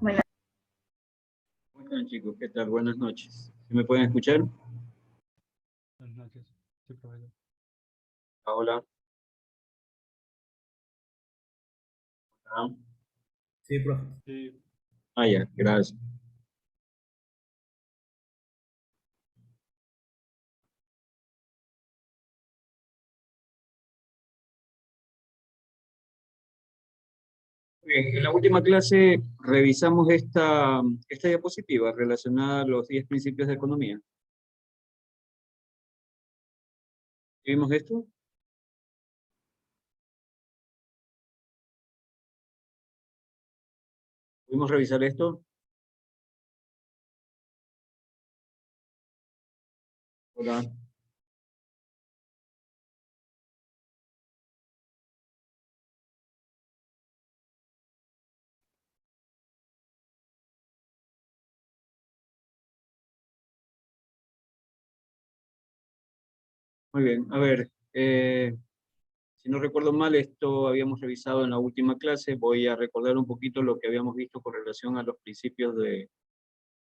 Bueno, ¿Cómo están, chicos? ¿Qué tal? Buenas noches. ¿Sí me pueden escuchar? Buenas noches. Sí, profesor. Hola. Ah, Sí, profe. Sí, ya, gracias. Bien, en la última clase revisamos esta diapositiva relacionada a los 10 principios de economía. ¿Vimos esto? ¿Pudimos revisar esto? Hola. Muy bien, a ver, si no recuerdo mal, esto habíamos revisado en la última clase. Voy a recordar un poquito lo que habíamos visto con relación a los principios de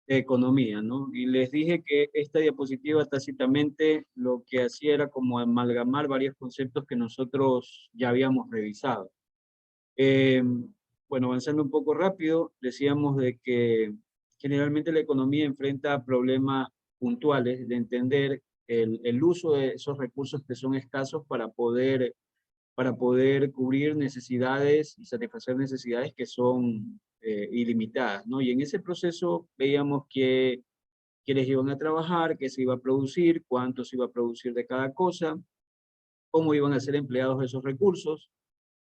economía, ¿no? Y les dije que esta diapositiva tácitamente lo que hacía era como amalgamar varios conceptos que nosotros ya habíamos revisado. Eh, bueno, avanzando un poco rápido, decíamos de que generalmente la economía enfrenta problemas puntuales de entender el uso de esos recursos que son escasos para poder cubrir necesidades y satisfacer necesidades que son ilimitadas, ¿no? Y en ese proceso veíamos que quiénes iban a trabajar, qué se iba a producir, cuánto se iba a producir de cada cosa, cómo iban a ser empleados esos recursos,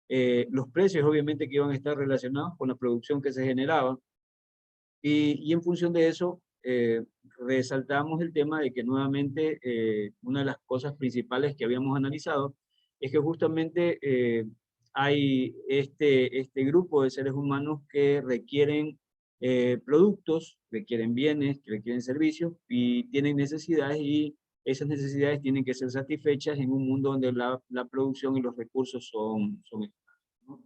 los precios obviamente que iban a estar relacionados con la producción que se generaba, y en función de eso resaltamos el tema de que nuevamente una de las cosas principales que habíamos analizado es que justamente hay este grupo de seres humanos que requieren productos, requieren bienes, que requieren servicios y tienen necesidades, y esas necesidades tienen que ser satisfechas en un mundo donde la producción y los recursos son escasos, ¿no?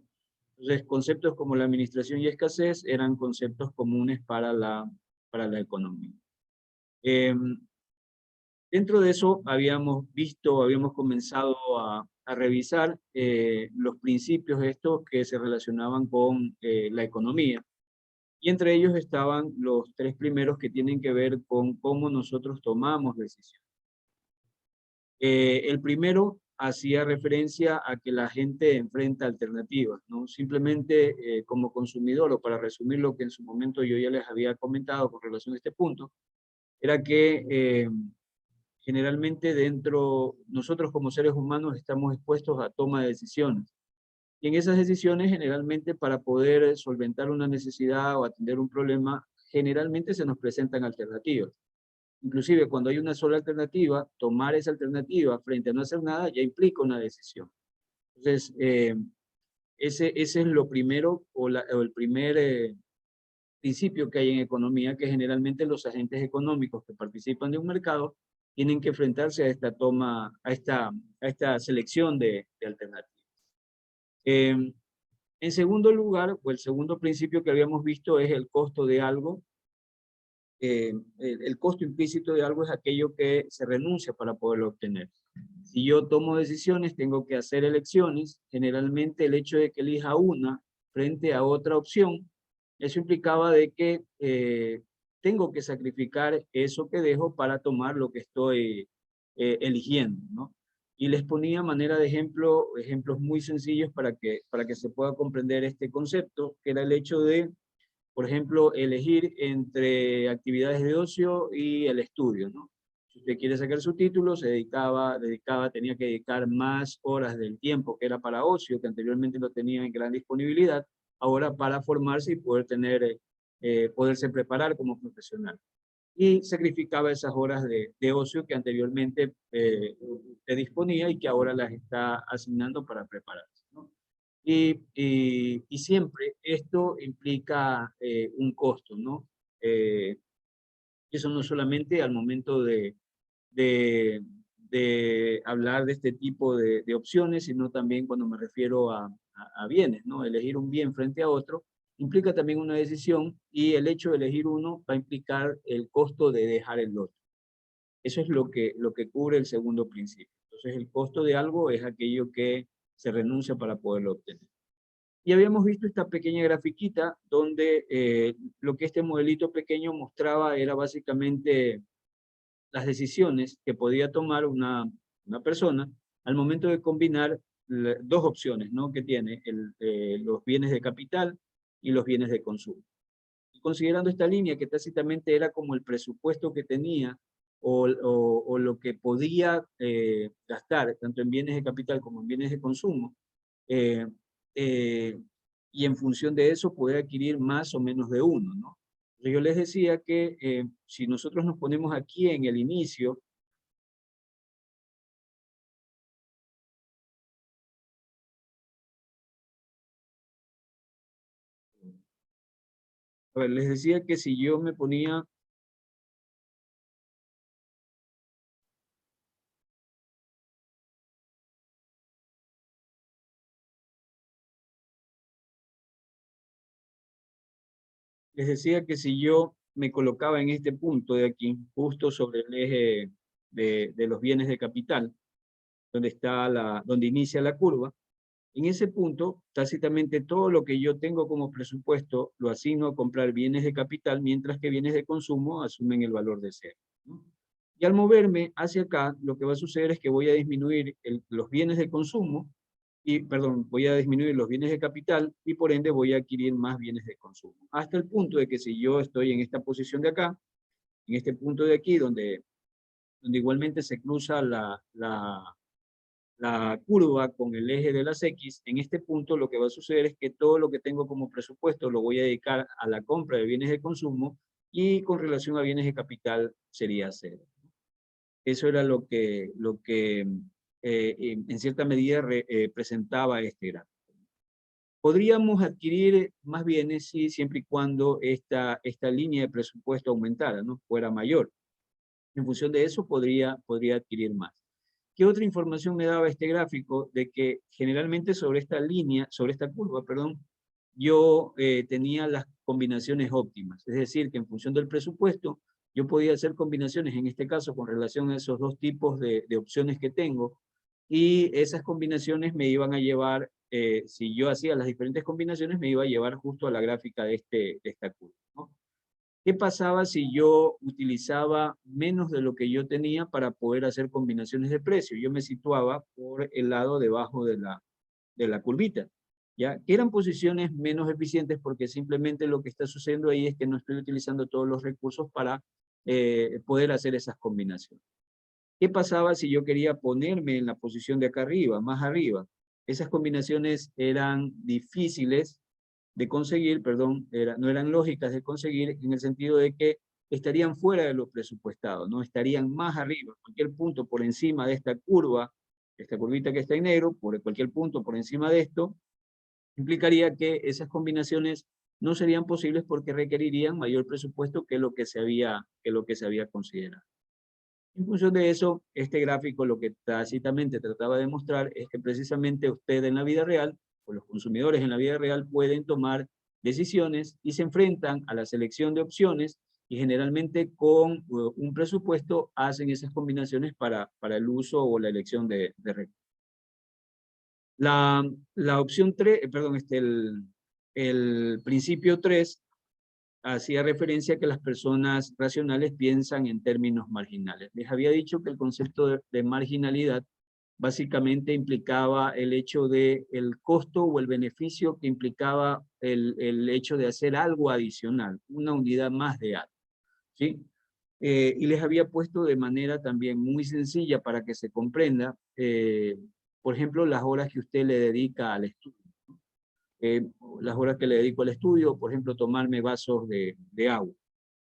Entonces, conceptos como la administración y escasez eran conceptos comunes para la economía. Eh, Dentro de eso habíamos comenzado a revisar los principios estos que se relacionaban con la economía. Y entre ellos estaban los tres primeros que tienen que ver con cómo nosotros tomamos decisiones. El primero hacía referencia a que la gente enfrenta alternativas, ¿no? Simplemente como consumidor, o para resumir lo que en su momento yo ya les había comentado con relación a este punto, era que generalmente nosotros como seres humanos estamos expuestos a toma de decisiones. Y en esas decisiones, generalmente para poder solventar una necesidad o atender un problema, generalmente se nos presentan alternativas. Inclusive cuando hay una sola alternativa, tomar esa alternativa frente a no hacer nada ya implica una decisión. Entonces, ese es lo primero o el primer principio que hay en economía, que generalmente los agentes económicos que participan de un mercado tienen que enfrentarse a esta a esta selección de alternativas. En segundo lugar, o el segundo principio que habíamos visto es el costo de algo. El costo implícito de algo es aquello que se renuncia para poderlo obtener. Si yo tomo decisiones, tengo que hacer elecciones. Generalmente el hecho de que elija una frente a otra opción, eso implicaba de que tengo que sacrificar eso que dejo para tomar lo que estoy eligiendo, ¿no? Y les ponía manera de ejemplos muy sencillos para que se pueda comprender este concepto, que era el hecho de, por ejemplo, elegir entre actividades de ocio y el estudio, ¿no? Si usted quiere sacar su título, tenía que dedicar más horas del tiempo que era para ocio, que anteriormente lo tenía en gran disponibilidad, ahora para formarse y poderse preparar como profesional. Y sacrificaba esas horas de ocio que anteriormente usted disponía y que ahora las está asignando para prepararse, ¿no? Y siempre esto implica un costo, ¿no? Eso no solamente al momento de, de hablar de este tipo de opciones, sino también cuando me refiero a bienes, ¿no? Elegir un bien frente a otro implica también una decisión, y el hecho de elegir uno va a implicar el costo de dejar el otro. Eso es lo que cubre el segundo principio. Entonces, el costo de algo es aquello que se renuncia para poderlo obtener. Y habíamos visto esta pequeña grafiquita donde lo que este modelito pequeño mostraba era básicamente las decisiones que podía tomar una persona al momento de combinar dos opciones, ¿no?, que tiene los bienes de capital y los bienes de consumo. Y considerando esta línea que tácitamente era como el presupuesto que tenía o lo que podía gastar tanto en bienes de capital como en bienes de consumo, eh, eh, y en función de eso poder adquirir más o menos de uno, ¿no? Yo les decía que si nosotros nos ponemos aquí en el inicio, a ver, les decía que si yo me ponía, les decía que si yo me colocaba en este punto de aquí, justo sobre el eje de los bienes de capital, donde inicia la curva, en ese punto, tácitamente todo lo que yo tengo como presupuesto lo asigno a comprar bienes de capital, mientras que bienes de consumo asumen el valor de cero, ¿no? Y al moverme hacia acá, lo que va a suceder es que voy a disminuir los bienes de consumo, voy a disminuir los bienes de capital y por ende voy a adquirir más bienes de consumo. Hasta el punto de que si yo estoy en esta posición de acá, en este punto de aquí, donde igualmente se cruza la curva con el eje de las X, en este punto lo que va a suceder es que todo lo que tengo como presupuesto lo voy a dedicar a la compra de bienes de consumo y con relación a bienes de capital sería cero. Eso era lo que en cierta medida presentaba este gráfico. Podríamos adquirir más bienes, sí, siempre y cuando esta línea de presupuesto aumentara, ¿no?, fuera mayor. En función de eso podría adquirir más. ¿Qué otra información me daba este gráfico? De que generalmente sobre esta línea, sobre esta curva, perdón, yo tenía las combinaciones óptimas. Es decir, que en función del presupuesto, yo podía hacer combinaciones, en este caso, con relación a esos dos tipos de opciones que tengo, y esas combinaciones me iban a llevar, si yo hacía las diferentes combinaciones, me iba a llevar justo a la gráfica de esta curva, ¿no? ¿Qué pasaba si yo utilizaba menos de lo que yo tenía para poder hacer combinaciones de precios? Yo me situaba por el lado debajo de la curvita, ¿ya? Que eran posiciones menos eficientes porque simplemente lo que está sucediendo ahí es que no estoy utilizando todos los recursos para poder hacer esas combinaciones. ¿Qué pasaba si yo quería ponerme en la posición de acá arriba, más arriba? Esas combinaciones eran difíciles de conseguir, perdón, no eran lógicas de conseguir en el sentido de que estarían fuera de lo presupuestado, no estarían más arriba, cualquier punto por encima de esta curva, esta curvita que está en negro, por cualquier punto por encima de esto, implicaría que esas combinaciones no serían posibles porque requerirían mayor presupuesto que lo que se había considerado. En función de eso, este gráfico lo que tácitamente trataba de mostrar es que precisamente usted en la vida real, o los consumidores en la vida real, pueden tomar decisiones y se enfrentan a la selección de opciones y generalmente con un presupuesto hacen esas combinaciones para el uso o la elección de recursos. La opción 3, perdón, el principio 3 hacía referencia a que las personas racionales piensan en términos marginales. Les había dicho que el concepto de marginalidad básicamente implicaba el hecho de el costo o el beneficio que implicaba el hecho de hacer algo adicional, una unidad más de algo, ¿sí? Y les había puesto de manera también muy sencilla para que se comprenda, por ejemplo, las horas que usted le dedica al estudio. Las horas que le dedico al estudio, por ejemplo, tomarme vasos de agua.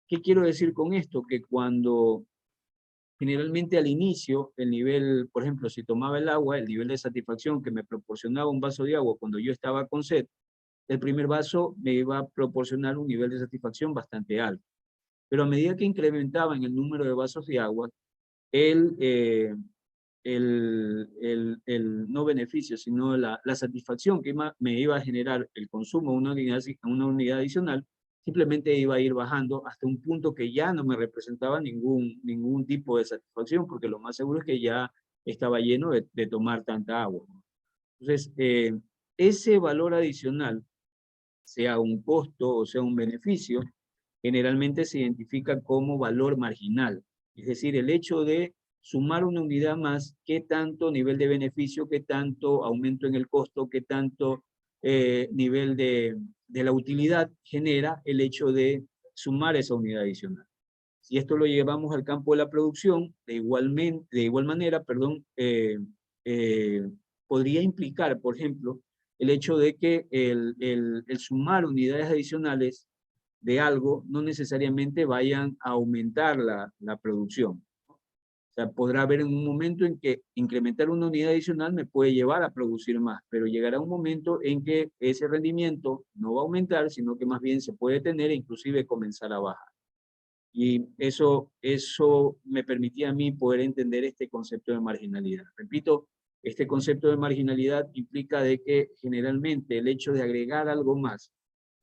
¿Qué quiero decir con esto? Que cuando generalmente al inicio, el nivel, por ejemplo, si tomaba el agua, el nivel de satisfacción que me proporcionaba un vaso de agua cuando yo estaba con sed, el primer vaso me iba a proporcionar un nivel de satisfacción bastante alto. Pero a medida que incrementaba en el número de vasos de agua, el no beneficio, sino la satisfacción que me iba a generar el consumo de una unidad adicional, simplemente iba a ir bajando hasta un punto que ya no me representaba ningún tipo de satisfacción, porque lo más seguro es que ya estaba lleno de tomar tanta agua. Entonces, ese valor adicional, sea un costo o sea un beneficio, generalmente se identifica como valor marginal. Es decir, el hecho de sumar una unidad más, qué tanto nivel de beneficio, qué tanto aumento en el costo, qué tanto nivel de la utilidad genera el hecho de sumar esa unidad adicional. Si esto lo llevamos al campo de la producción, de igual manera, podría implicar, por ejemplo, el hecho de que el sumar unidades adicionales de algo no necesariamente vayan a aumentar la producción. O sea, podrá haber un momento en que incrementar una unidad adicional me puede llevar a producir más, pero llegará un momento en que ese rendimiento no va a aumentar, sino que más bien se puede tener e inclusive comenzar a bajar. Y eso me permitía a mí poder entender este concepto de marginalidad. Repito, este concepto de marginalidad implica de que generalmente el hecho de agregar algo más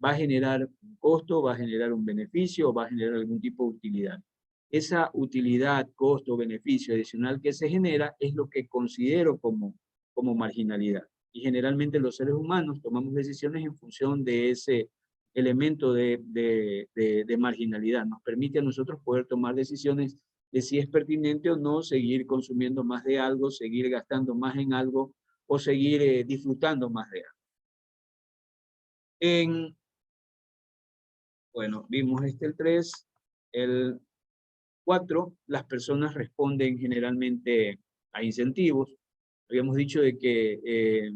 va a generar un costo, va a generar un beneficio, va a generar algún tipo de utilidad. Esa utilidad, costo, beneficio adicional que se genera es lo que considero como marginalidad. Y generalmente los seres humanos tomamos decisiones en función de ese elemento de marginalidad. Nos permite a nosotros poder tomar decisiones de si es pertinente o no seguir consumiendo más de algo, seguir gastando más en algo o seguir disfrutando más de algo. Bueno, vimos el 3, el 4, las personas responden generalmente a incentivos. Habíamos dicho de que,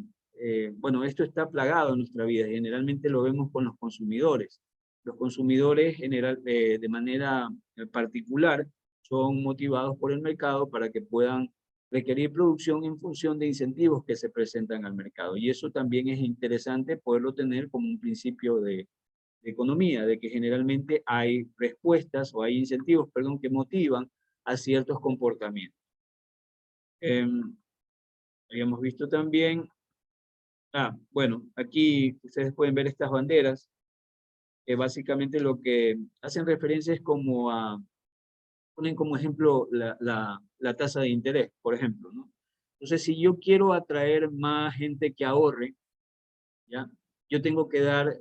bueno, esto está plagado en nuestra vida, generalmente lo vemos con los consumidores. Los consumidores de manera particular son motivados por el mercado para que puedan requerir producción en función de incentivos que se presentan al mercado. Y eso también es interesante poderlo tener como un principio de economía, de que generalmente hay respuestas o hay incentivos, perdón, que motivan a ciertos comportamientos. Habíamos visto también, bueno, aquí ustedes pueden ver estas banderas, que básicamente lo que hacen referencia es como ponen como ejemplo la tasa de interés, por ejemplo, ¿no? Entonces, si yo quiero atraer más gente que ahorre, ¿ya? Yo tengo que dar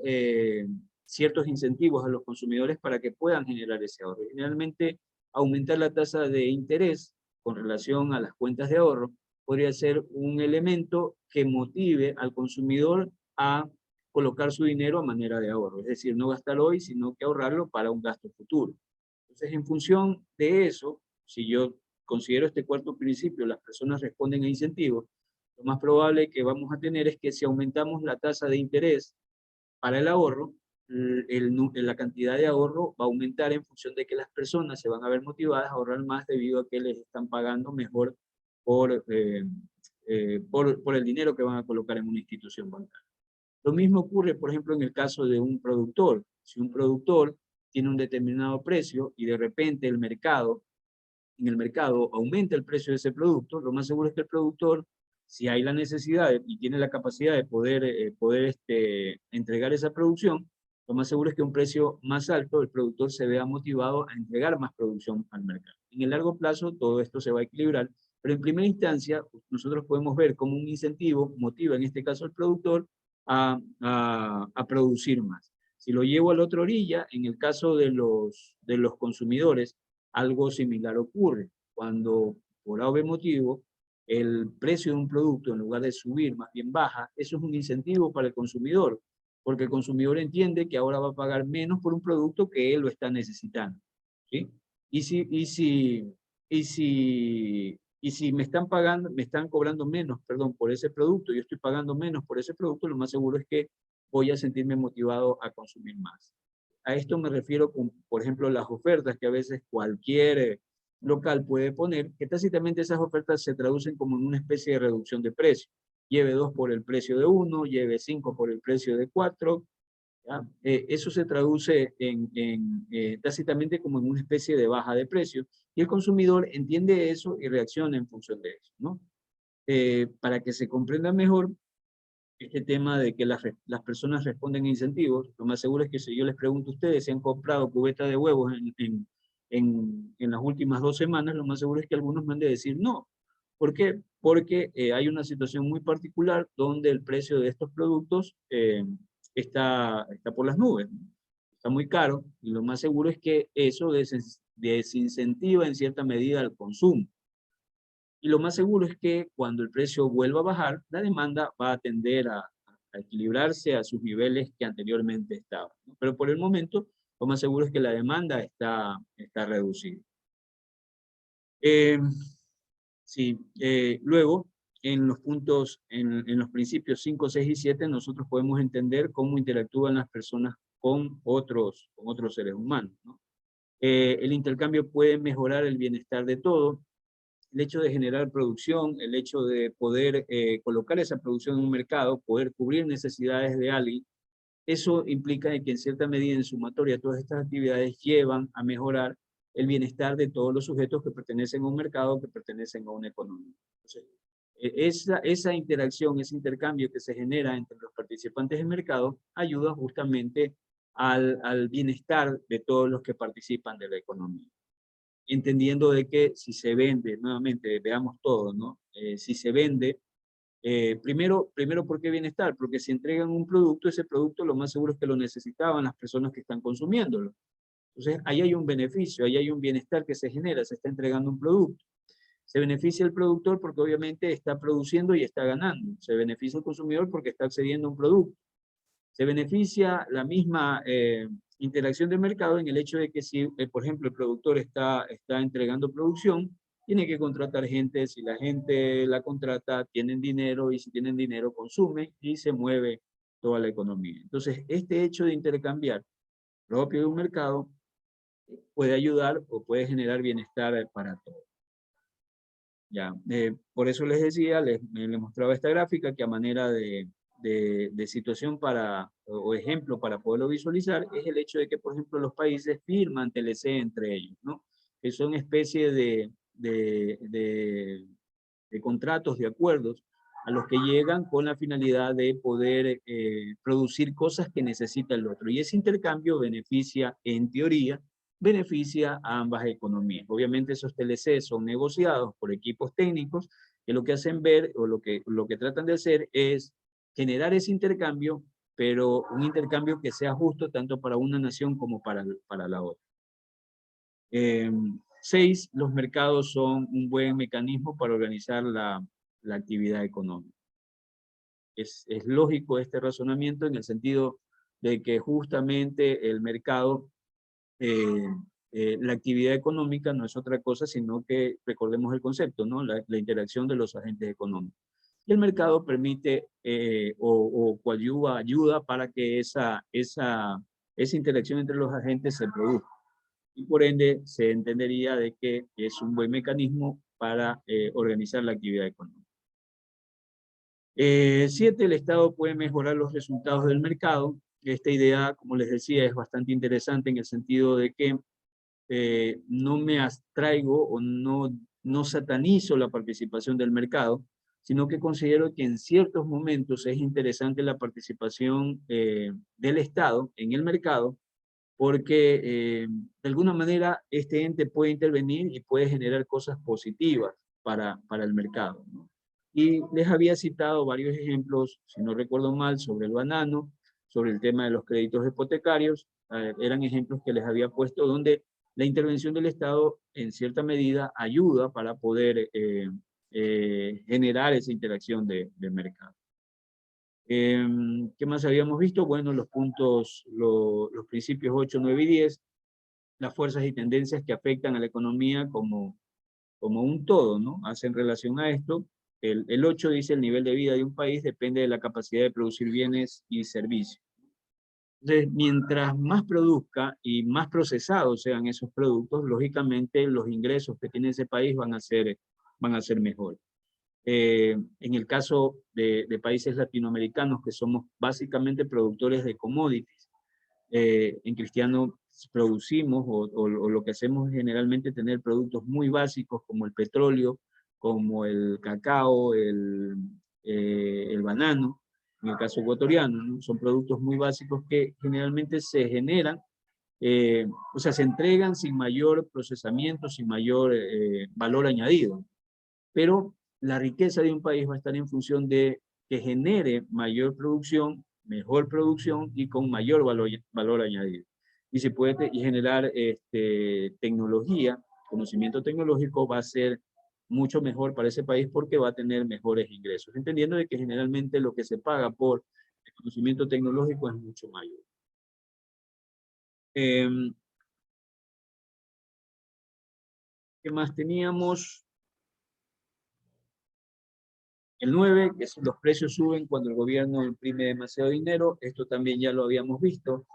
ciertos incentivos a los consumidores para que puedan generar ese ahorro. Generalmente, aumentar la tasa de interés con relación a las cuentas de ahorro podría ser un elemento que motive al consumidor a colocar su dinero a manera de ahorro. Es decir, no gastar hoy, sino que ahorrarlo para un gasto futuro. Entonces, en función de eso, si yo considero este cuarto principio, las personas responden a incentivos, lo más probable que vamos a tener es que si aumentamos la tasa de interés para el ahorro, la cantidad de ahorro va a aumentar en función de que las personas se van a ver motivadas a ahorrar más debido a que les están pagando mejor por el dinero que van a colocar en una institución bancaria. Lo mismo ocurre, por ejemplo, en el caso de un productor. Si un productor tiene un determinado precio y de repente en el mercado aumenta el precio de ese producto, lo más seguro es que el productor, si hay la necesidad y tiene la capacidad de poder entregar esa producción, lo más seguro es que a un precio más alto el productor se vea motivado a entregar más producción al mercado. En el largo plazo todo esto se va a equilibrar, pero en primera instancia nosotros podemos ver cómo un incentivo motiva en este caso al productor a producir más. Si lo llevo a la otra orilla, en el caso de los consumidores, algo similar ocurre. Cuando por algún motivo el precio de un producto en lugar de subir más bien baja, eso es un incentivo para el consumidor, porque el consumidor entiende que ahora va a pagar menos por un producto que él lo está necesitando. ¿Sí? Y si me están cobrando menos, perdón, por ese producto, yo estoy pagando menos por ese producto, lo más seguro es que voy a sentirme motivado a consumir más. A esto me refiero con, por ejemplo, las ofertas que a veces cualquier local puede poner, que tácitamente esas ofertas se traducen como en una especie de reducción de precio. Lleve 2 por el precio de 1, lleve 5 por el precio de 4, ¿Ya? Eso se traduce tácitamente como en una especie de baja de precios, y el consumidor entiende eso y reacciona en función de eso, ¿no? Para que se comprenda mejor este tema de que las personas responden a incentivos, lo más seguro es que si yo les pregunto a ustedes si han comprado cubeta de huevos en las últimas 2 semanas, lo más seguro es que algunos me han de decir no. ¿Por qué? Porque hay una situación muy particular donde el precio de estos productos está por las nubes, ¿no? Está muy caro, y lo más seguro es que eso desincentiva en cierta medida el consumo. Y lo más seguro es que cuando el precio vuelva a bajar, la demanda va a tender a equilibrarse a sus niveles que anteriormente estaban, ¿no? Pero por el momento, lo más seguro es que la demanda está reducida. Sí, luego, en los puntos, en los principios 5, 6 y 7, nosotros podemos entender cómo interactúan las personas con otros seres humanos, ¿no? El intercambio puede mejorar el bienestar de todos. El hecho de generar producción, el hecho de poder colocar esa producción en un mercado, poder cubrir necesidades de alguien, eso implica que en cierta medida, en sumatoria, todas estas actividades llevan a mejorar el bienestar de todos los sujetos que pertenecen a un mercado, que pertenecen a una economía. Entonces, esa interacción, ese intercambio que se genera entre los participantes del mercado, ayuda justamente al bienestar de todos los que participan de la economía. Entendiendo de que si se vende, nuevamente, veamos todo, ¿no? Si se vende, primero, ¿por qué bienestar? Porque si entregan un producto, ese producto lo más seguro es que lo necesitaban las personas que están consumiéndolo. Entonces, ahí hay un beneficio, ahí hay un bienestar que se genera, se está entregando un producto. Se beneficia el productor porque obviamente está produciendo y está ganando. Se beneficia el consumidor porque está accediendo a un producto. Se beneficia la misma interacción del mercado en el hecho de que si, por ejemplo, el productor está entregando producción, tiene que contratar gente. Si la gente la contrata, tienen dinero, y si tienen dinero, consumen y se mueve toda la economía. Entonces, este hecho de intercambiar propio de un mercado puede ayudar o puede generar bienestar para todos. Ya, por eso les decía, les mostraba esta gráfica que a manera de situación o ejemplo para poderlo visualizar, es el hecho de que, por ejemplo, los países firman TLC entre ellos, ¿no? Que son especie de contratos, de acuerdos, a los que llegan con la finalidad de poder producir cosas que necesita el otro. Y ese intercambio beneficia, en teoría, beneficia a ambas economías. Obviamente esos TLC son negociados por equipos técnicos que lo que hacen ver, o lo que tratan de hacer es generar ese intercambio, pero un intercambio que sea justo tanto para una nación como para la otra. 6, los mercados son un buen mecanismo para organizar la actividad económica. Es lógico este razonamiento en el sentido de que justamente el mercado, la actividad económica no es otra cosa, sino que, recordemos el concepto, ¿no? La interacción de los agentes económicos. Y el mercado permite o ayuda para que esa interacción entre los agentes se produzca. Y por ende se entendería de que es un buen mecanismo para organizar la actividad económica. 7, el Estado puede mejorar los resultados del mercado. Esta idea, como les decía, es bastante interesante en el sentido de que no me abstraigo o no satanizo la participación del mercado, sino que considero que en ciertos momentos es interesante la participación del Estado en el mercado, porque de alguna manera este ente puede intervenir y puede generar cosas positivas para el mercado, ¿no? Y les había citado varios ejemplos, si no recuerdo mal, sobre el banano, sobre el tema de los créditos hipotecarios. Eran ejemplos que les había puesto donde la intervención del Estado en cierta medida ayuda para poder generar esa interacción del mercado. ¿Qué más habíamos visto? Bueno, los puntos, los principios 8, 9 y 10, las fuerzas y tendencias que afectan a la economía como un todo, ¿no? Hacen relación a esto. El 8 dice: el nivel de vida de un país depende de la capacidad de producir bienes y servicios. Entonces, mientras más produzca y más procesados sean esos productos, lógicamente los ingresos que tiene ese país van a ser mejores. En el caso de países latinoamericanos, que somos básicamente productores de commodities, En Cristiano producimos o lo que hacemos es generalmente tener productos muy básicos como el petróleo, como el cacao, el banano, en el caso ecuatoriano, ¿no? Son productos muy básicos que generalmente se generan, o sea, se entregan sin mayor procesamiento, sin mayor valor añadido. Pero la riqueza de un país va a estar en función de que genere mayor producción, mejor producción y con mayor valor añadido. Y se puede generar tecnología, conocimiento tecnológico va a ser mucho mejor para ese país porque va a tener mejores ingresos, entendiendo de que generalmente lo que se paga por el conocimiento tecnológico es mucho mayor. ¿Qué más teníamos? El 9, que es los precios suben cuando el gobierno imprime demasiado dinero. Esto también ya lo habíamos visto.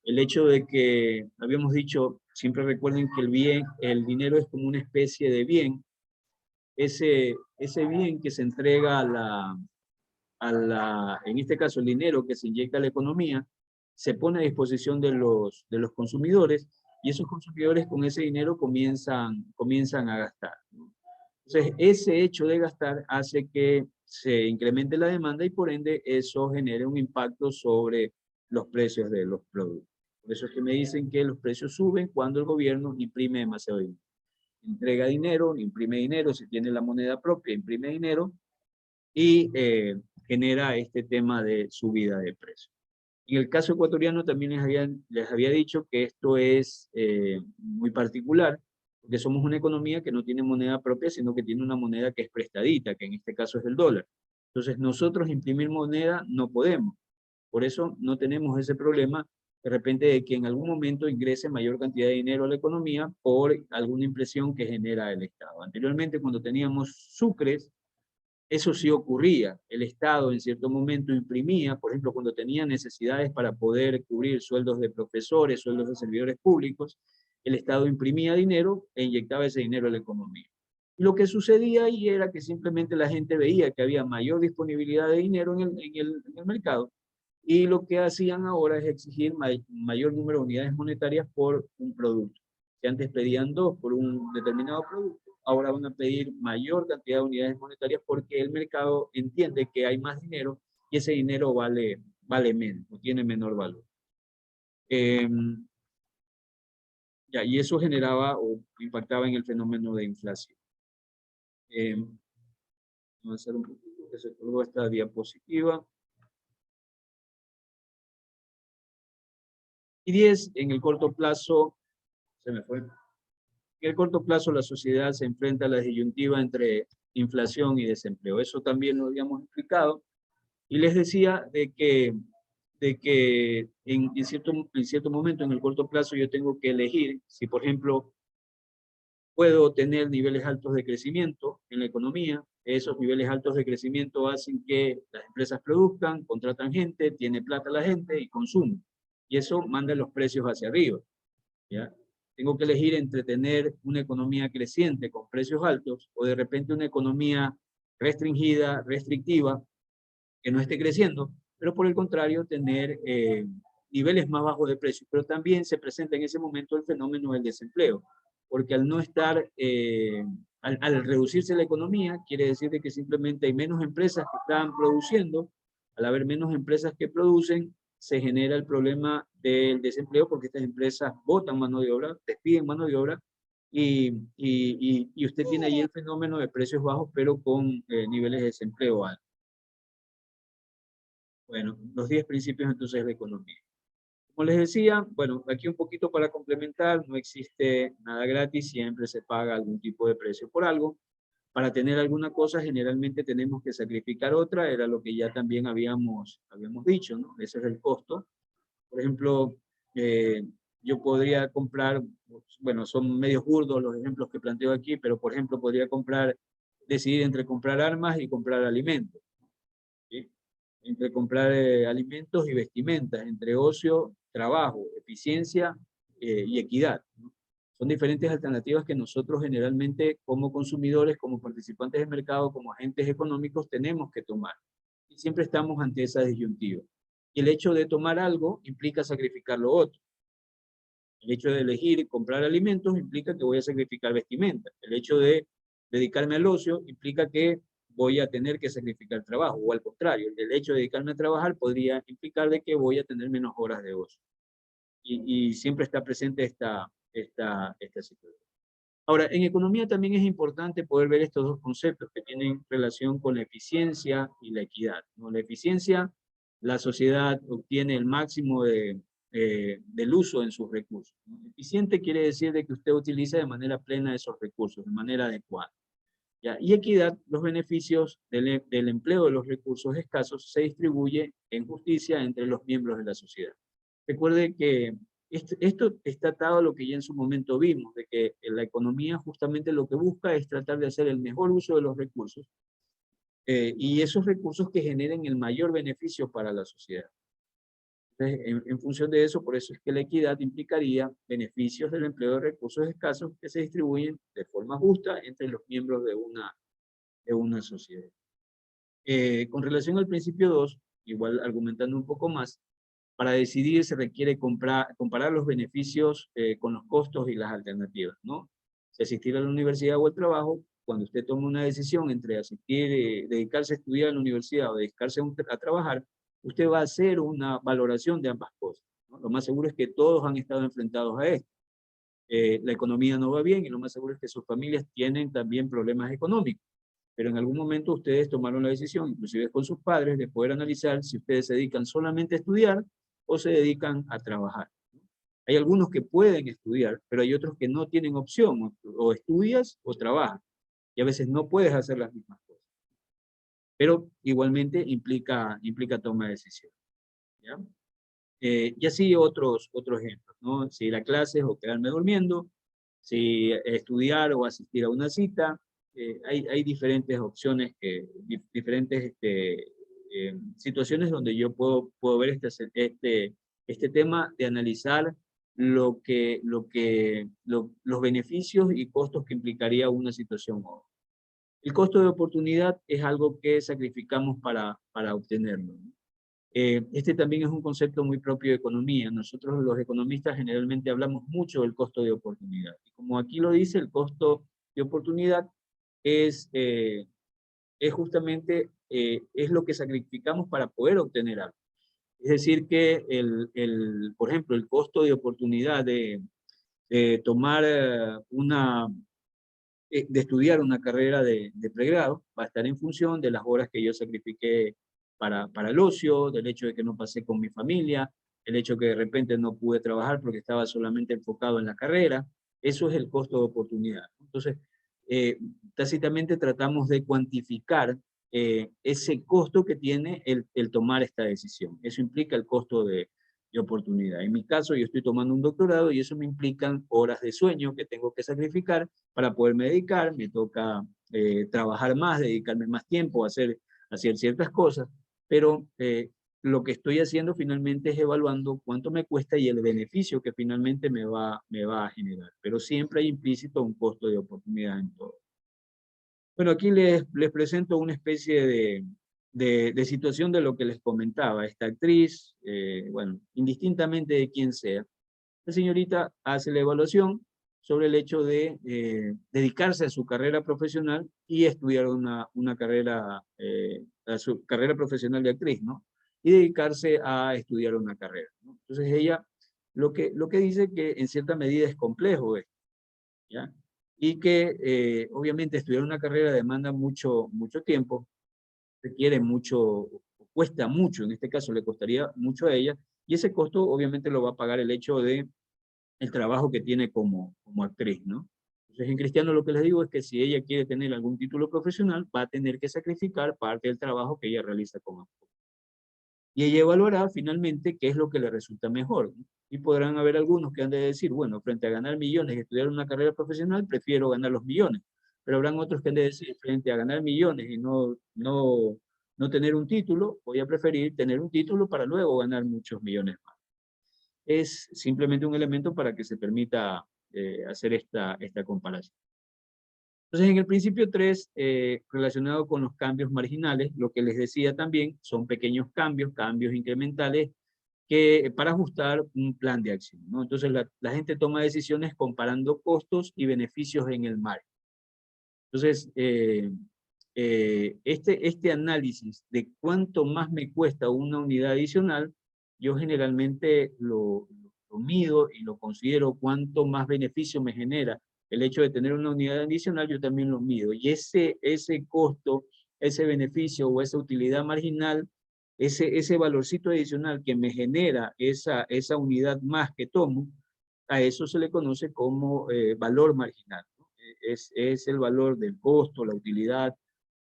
El hecho de que, habíamos dicho, siempre recuerden que el dinero es como una especie de bien. Ese bien que se entrega en este caso el dinero que se inyecta a la economía, se pone a disposición de los consumidores y esos consumidores con ese dinero comienzan a gastar, ¿no? Entonces, ese hecho de gastar hace que se incremente la demanda y por ende eso genere un impacto sobre los precios de los productos. Por eso es que me dicen que los precios suben cuando el gobierno imprime demasiado dinero. Entrega dinero, imprime dinero, si tiene la moneda propia, imprime dinero y genera este tema de subida de precios. En el caso ecuatoriano también les había dicho que esto es muy particular, porque somos una economía que no tiene moneda propia, sino que tiene una moneda que es prestadita, que en este caso es el dólar. Entonces nosotros imprimir moneda no podemos. Por eso no tenemos ese problema de repente de que en algún momento ingrese mayor cantidad de dinero a la economía por alguna impresión que genera el Estado. Anteriormente, cuando teníamos sucres, eso sí ocurría. El Estado en cierto momento imprimía, por ejemplo, cuando tenía necesidades para poder cubrir sueldos de profesores, sueldos de servidores públicos, el Estado imprimía dinero e inyectaba ese dinero a la economía. Y lo que sucedía ahí era que simplemente la gente veía que había mayor disponibilidad de dinero en el mercado y lo que hacían ahora es exigir mayor número de unidades monetarias por un producto. Si antes pedían 2 por un determinado producto, ahora van a pedir mayor cantidad de unidades monetarias porque el mercado entiende que hay más dinero y ese dinero vale menos, o tiene menor valor. Y eso generaba o impactaba en el fenómeno de inflación. Vamos a hacer un poquito que se colgó esta diapositiva. Y 10, en el corto plazo, se me fue. En el corto plazo la sociedad se enfrenta a la disyuntiva entre inflación y desempleo. Eso también lo habíamos explicado. Y les decía de que en cierto momento, en el corto plazo, yo tengo que elegir si, por ejemplo, puedo tener niveles altos de crecimiento en la economía. Esos niveles altos de crecimiento hacen que las empresas produzcan, contratan gente, tiene plata la gente y consume. Y eso manda los precios hacia arriba, ¿ya? Tengo que elegir entre tener una economía creciente con precios altos o de repente una economía restringida, restrictiva, que no esté creciendo, pero por el contrario tener niveles más bajos de precios. Pero también se presenta en ese momento el fenómeno del desempleo, porque al no estar, al reducirse la economía, quiere decir de que simplemente hay menos empresas que están produciendo. Al haber menos empresas que producen, se genera el problema del desempleo porque estas empresas botan mano de obra, despiden mano de obra y usted tiene ahí el fenómeno de precios bajos pero con niveles de desempleo altos. Bueno, los 10 principios entonces de economía. Como les decía, bueno, aquí un poquito para complementar, no existe nada gratis, siempre se paga algún tipo de precio por algo. Para tener alguna cosa generalmente tenemos que sacrificar otra, era lo que ya también habíamos dicho, ¿no? Ese es el costo. Por ejemplo, yo podría comprar, bueno, son medios burdos los ejemplos que planteo aquí, pero por ejemplo podría decidir entre comprar armas y comprar alimentos, ¿sí? Entre comprar alimentos y vestimentas, entre ocio, trabajo, eficiencia y equidad, ¿no? Son diferentes alternativas que nosotros generalmente como consumidores, como participantes del mercado, como agentes económicos tenemos que tomar. Y siempre estamos ante esa disyuntiva. Y el hecho de tomar algo implica sacrificar lo otro. El hecho de elegir comprar alimentos implica que voy a sacrificar vestimenta. El hecho de dedicarme al ocio implica que voy a tener que sacrificar trabajo, o al contrario, el hecho de dedicarme a trabajar podría implicar de que voy a tener menos horas de ocio. Y siempre está presente esta situación. Ahora, en economía también es importante poder ver estos dos conceptos que tienen relación con la eficiencia y la equidad, ¿no? La eficiencia, la sociedad obtiene el máximo del uso en sus recursos, ¿no? Eficiente quiere decir de que usted utiliza de manera plena esos recursos, de manera adecuada, ¿ya? Y equidad, los beneficios del empleo de los recursos escasos se distribuye en justicia entre los miembros de la sociedad. Recuerde que esto está atado a lo que ya en su momento vimos, de que en la economía justamente lo que busca es tratar de hacer el mejor uso de los recursos y esos recursos que generen el mayor beneficio para la sociedad. Entonces, en función de eso, por eso es que la equidad implicaría beneficios del empleo de recursos escasos que se distribuyen de forma justa entre los miembros de una sociedad. Con relación al principio 2, igual argumentando un poco más, para decidir se requiere comparar los beneficios con los costos y las alternativas, ¿no? Si asistir a la universidad o al trabajo, cuando usted toma una decisión entre asistir, dedicarse a estudiar en la universidad o dedicarse a trabajar, usted va a hacer una valoración de ambas cosas, ¿no? Lo más seguro es que todos han estado enfrentados a esto. La economía no va bien y lo más seguro es que sus familias tienen también problemas económicos. Pero en algún momento ustedes tomaron la decisión, inclusive con sus padres, de poder analizar si ustedes se dedican solamente a estudiar o se dedican a trabajar. Hay algunos que pueden estudiar, pero hay otros que no tienen opción, o estudias o trabajas, y a veces no puedes hacer las mismas cosas. Pero igualmente implica toma de decisión, ¿ya? Y así otros ejemplos, ¿no? Si ir a clases o quedarme durmiendo, si estudiar o asistir a una cita, hay diferentes opciones, diferentes situaciones donde yo puedo ver este tema de analizar los beneficios y costos que implicaría una situación. El costo de oportunidad es algo que sacrificamos para obtenerlo, ¿no? Este también es un concepto muy propio de economía. Nosotros los economistas generalmente hablamos mucho del costo de oportunidad. Y como aquí lo dice, el costo de oportunidad es justamente es lo que sacrificamos para poder obtener algo. Es decir, que por ejemplo, el costo de oportunidad de tomar de estudiar una carrera de pregrado va a estar en función de las horas que yo sacrifiqué para el ocio, del hecho de que no pasé con mi familia, el hecho que de repente no pude trabajar porque estaba solamente enfocado en la carrera. Eso es el costo de oportunidad. Entonces, tácitamente tratamos de cuantificar ese costo que tiene el tomar esta decisión. Eso implica el costo de oportunidad. En mi caso, yo estoy tomando un doctorado y eso me implican horas de sueño que tengo que sacrificar para poderme dedicar. Me toca trabajar más, dedicarme más tiempo, hacer ciertas cosas, pero lo que estoy haciendo finalmente es evaluando cuánto me cuesta y el beneficio que finalmente me va a generar. Pero siempre hay implícito un costo de oportunidad en todo. Bueno, aquí les presento una especie de situación de lo que les comentaba. Esta actriz, bueno, indistintamente de quién sea, la señorita hace la evaluación sobre el hecho de dedicarse a su carrera profesional y estudiar a su carrera profesional de actriz, ¿no? Y dedicarse a estudiar una carrera, ¿no? Entonces ella lo que dice que en cierta medida es complejo esto, ¿ya? Y que obviamente estudiar una carrera demanda mucho tiempo, requiere mucho, cuesta mucho, en este caso le costaría mucho a ella, y ese costo obviamente lo va a pagar el hecho de el trabajo que tiene como actriz, ¿no? Entonces, en cristiano lo que les digo es que si ella quiere tener algún título profesional, va a tener que sacrificar parte del trabajo que ella realiza como actriz. Y ella evaluará finalmente qué es lo que le resulta mejor, ¿no? Y podrán haber algunos que han de decir, bueno, frente a ganar millones y estudiar una carrera profesional, prefiero ganar los millones. Pero habrán otros que han de decir, frente a ganar millones y no tener un título, voy a preferir tener un título para luego ganar muchos millones más. Es simplemente un elemento para que se permita hacer esta comparación. Entonces, en el principio 3, relacionado con los cambios marginales, lo que les decía también, son pequeños cambios, cambios incrementales, que para ajustar un plan de acción, ¿no? Entonces, la gente toma decisiones comparando costos y beneficios en el margen. Entonces, este análisis de cuánto más me cuesta una unidad adicional, yo generalmente lo mido y lo considero cuánto más beneficio me genera el hecho de tener una unidad adicional, yo también lo mido. Y ese costo, ese beneficio o esa utilidad marginal, ese valorcito adicional que me genera esa unidad más que tomo, a eso se le conoce como valor marginal, ¿no? Es el valor del costo, la utilidad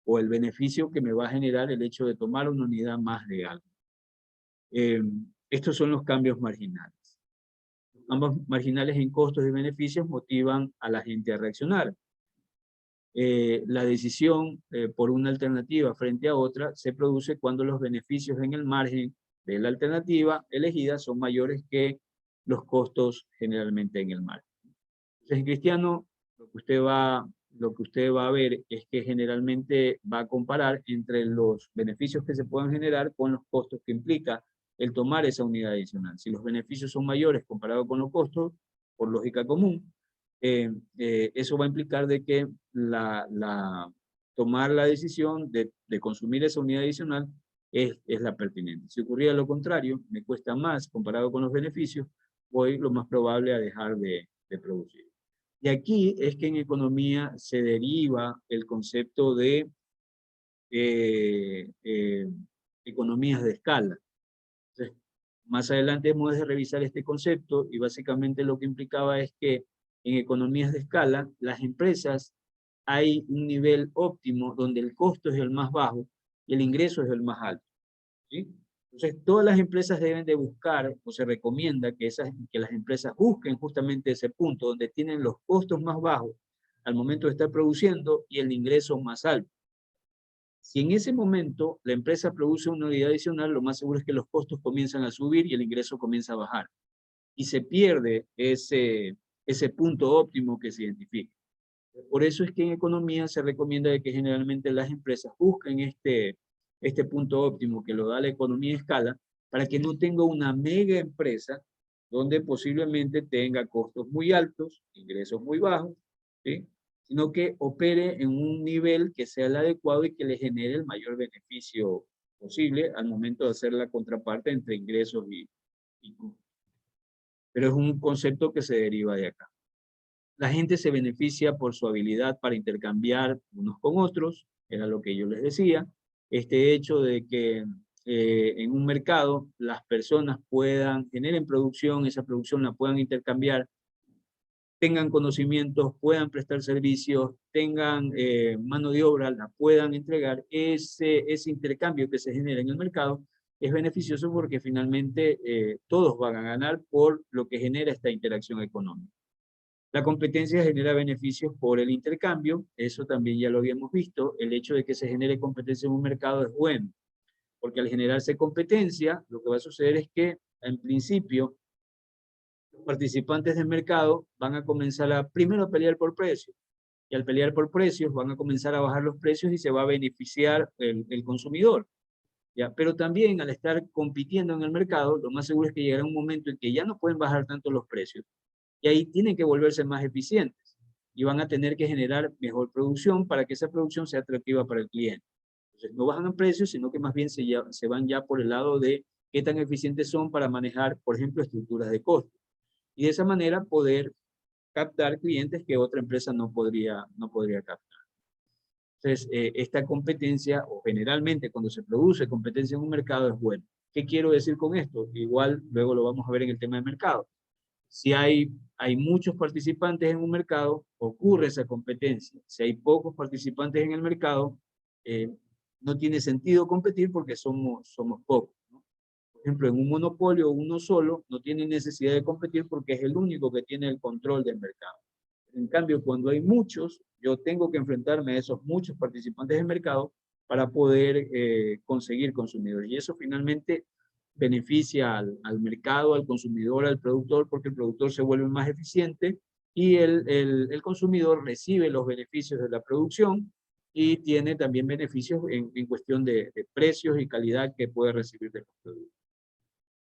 o el beneficio que me va a generar el hecho de tomar una unidad más de algo. Estos son los cambios marginales. Ambos marginales en costos y beneficios motivan a la gente a reaccionar. La decisión por una alternativa frente a otra se produce cuando los beneficios en el margen de la alternativa elegida son mayores que los costos generalmente en el margen. Entonces, en Cristiano, lo que usted va a ver es que generalmente va a comparar entre los beneficios que se puedan generar con los costos que implica el tomar esa unidad adicional. Si los beneficios son mayores comparado con los costos, por lógica común, eso va a implicar de que tomar la decisión de consumir esa unidad adicional es la pertinente. Si ocurriera lo contrario, me cuesta más comparado con los beneficios, voy lo más probable a dejar de producir. Y aquí es que en economía se deriva el concepto de economías de escala. Entonces, más adelante hemos de revisar este concepto y básicamente lo que implicaba es que en economías de escala, las empresas hay un nivel óptimo donde el costo es el más bajo y el ingreso es el más alto, ¿sí? Entonces, todas las empresas deben de buscar, o se recomienda que las empresas busquen justamente ese punto donde tienen los costos más bajos al momento de estar produciendo y el ingreso más alto. Si en ese momento la empresa produce una unidad adicional, lo más seguro es que los costos comienzan a subir y el ingreso comienza a bajar. Y se pierde ese punto óptimo que se identifica. Por eso es que en economía se recomienda de que generalmente las empresas busquen este punto óptimo que lo da la economía de escala para que no tenga una mega empresa donde posiblemente tenga costos muy altos, ingresos muy bajos, ¿sí? Sino que opere en un nivel que sea el adecuado y que le genere el mayor beneficio posible al momento de hacer la contraparte entre ingresos y costos. Pero es un concepto que se deriva de acá. La gente se beneficia por su habilidad para intercambiar unos con otros, era lo que yo les decía. Este hecho de que en un mercado las personas generen producción, esa producción la puedan intercambiar, tengan conocimientos, puedan prestar servicios, tengan mano de obra, la puedan entregar, ese intercambio que se genera en el mercado es beneficioso porque finalmente todos van a ganar por lo que genera esta interacción económica. La competencia genera beneficios por el intercambio, eso también ya lo habíamos visto, el hecho de que se genere competencia en un mercado es bueno, porque al generarse competencia, lo que va a suceder es que, en principio, los participantes del mercado van a comenzar primero a pelear por precios, y al pelear por precios van a comenzar a bajar los precios y se va a beneficiar el consumidor. ¿Ya? Pero también al estar compitiendo en el mercado, lo más seguro es que llegará un momento en que ya no pueden bajar tanto los precios, y ahí tienen que volverse más eficientes y van a tener que generar mejor producción para que esa producción sea atractiva para el cliente. Entonces no bajan en precios, sino que más bien se van ya por el lado de qué tan eficientes son para manejar, por ejemplo, estructuras de costo. Y de esa manera poder captar clientes que otra empresa no podría captar. Entonces, esta competencia, o generalmente cuando se produce competencia en un mercado, es bueno. ¿Qué quiero decir con esto? Igual luego lo vamos a ver en el tema de mercado. Si hay muchos participantes en un mercado, ocurre esa competencia. Si hay pocos participantes en el mercado, no tiene sentido competir porque somos pocos, ¿no? Por ejemplo, en un monopolio uno solo no tiene necesidad de competir porque es el único que tiene el control del mercado. En cambio, cuando hay muchos, yo tengo que enfrentarme a esos muchos participantes del mercado para poder conseguir consumidores. Y eso finalmente beneficia al mercado, al consumidor, al productor, porque el productor se vuelve más eficiente y el consumidor recibe los beneficios de la producción y tiene también beneficios en cuestión de precios y calidad que puede recibir de los productos.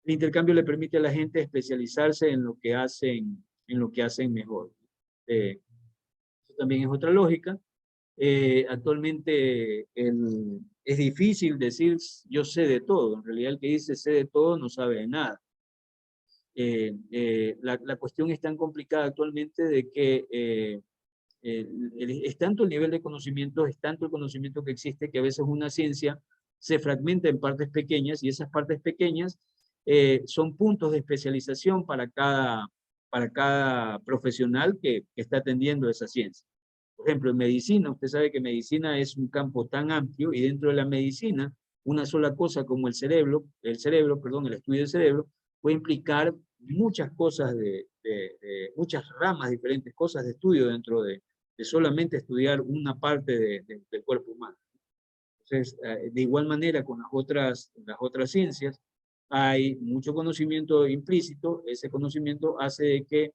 El intercambio le permite a la gente especializarse en lo que hacen mejor. Eso también es otra lógica. Actualmente es difícil decir yo sé de todo. En realidad el que dice sé de todo no sabe de nada. La cuestión es tan complicada actualmente de que es tanto el nivel de conocimiento, es tanto el conocimiento que existe que a veces una ciencia se fragmenta en partes pequeñas y esas partes pequeñas son puntos de especialización para cada profesional que está atendiendo esa ciencia. Por ejemplo, en medicina, usted sabe que medicina es un campo tan amplio y dentro de la medicina, una sola cosa como el cerebro, el estudio del cerebro, puede implicar muchas cosas, muchas ramas, diferentes cosas de estudio dentro de solamente estudiar una parte del cuerpo humano. Entonces, de igual manera con las otras ciencias, hay mucho conocimiento implícito, ese conocimiento hace de que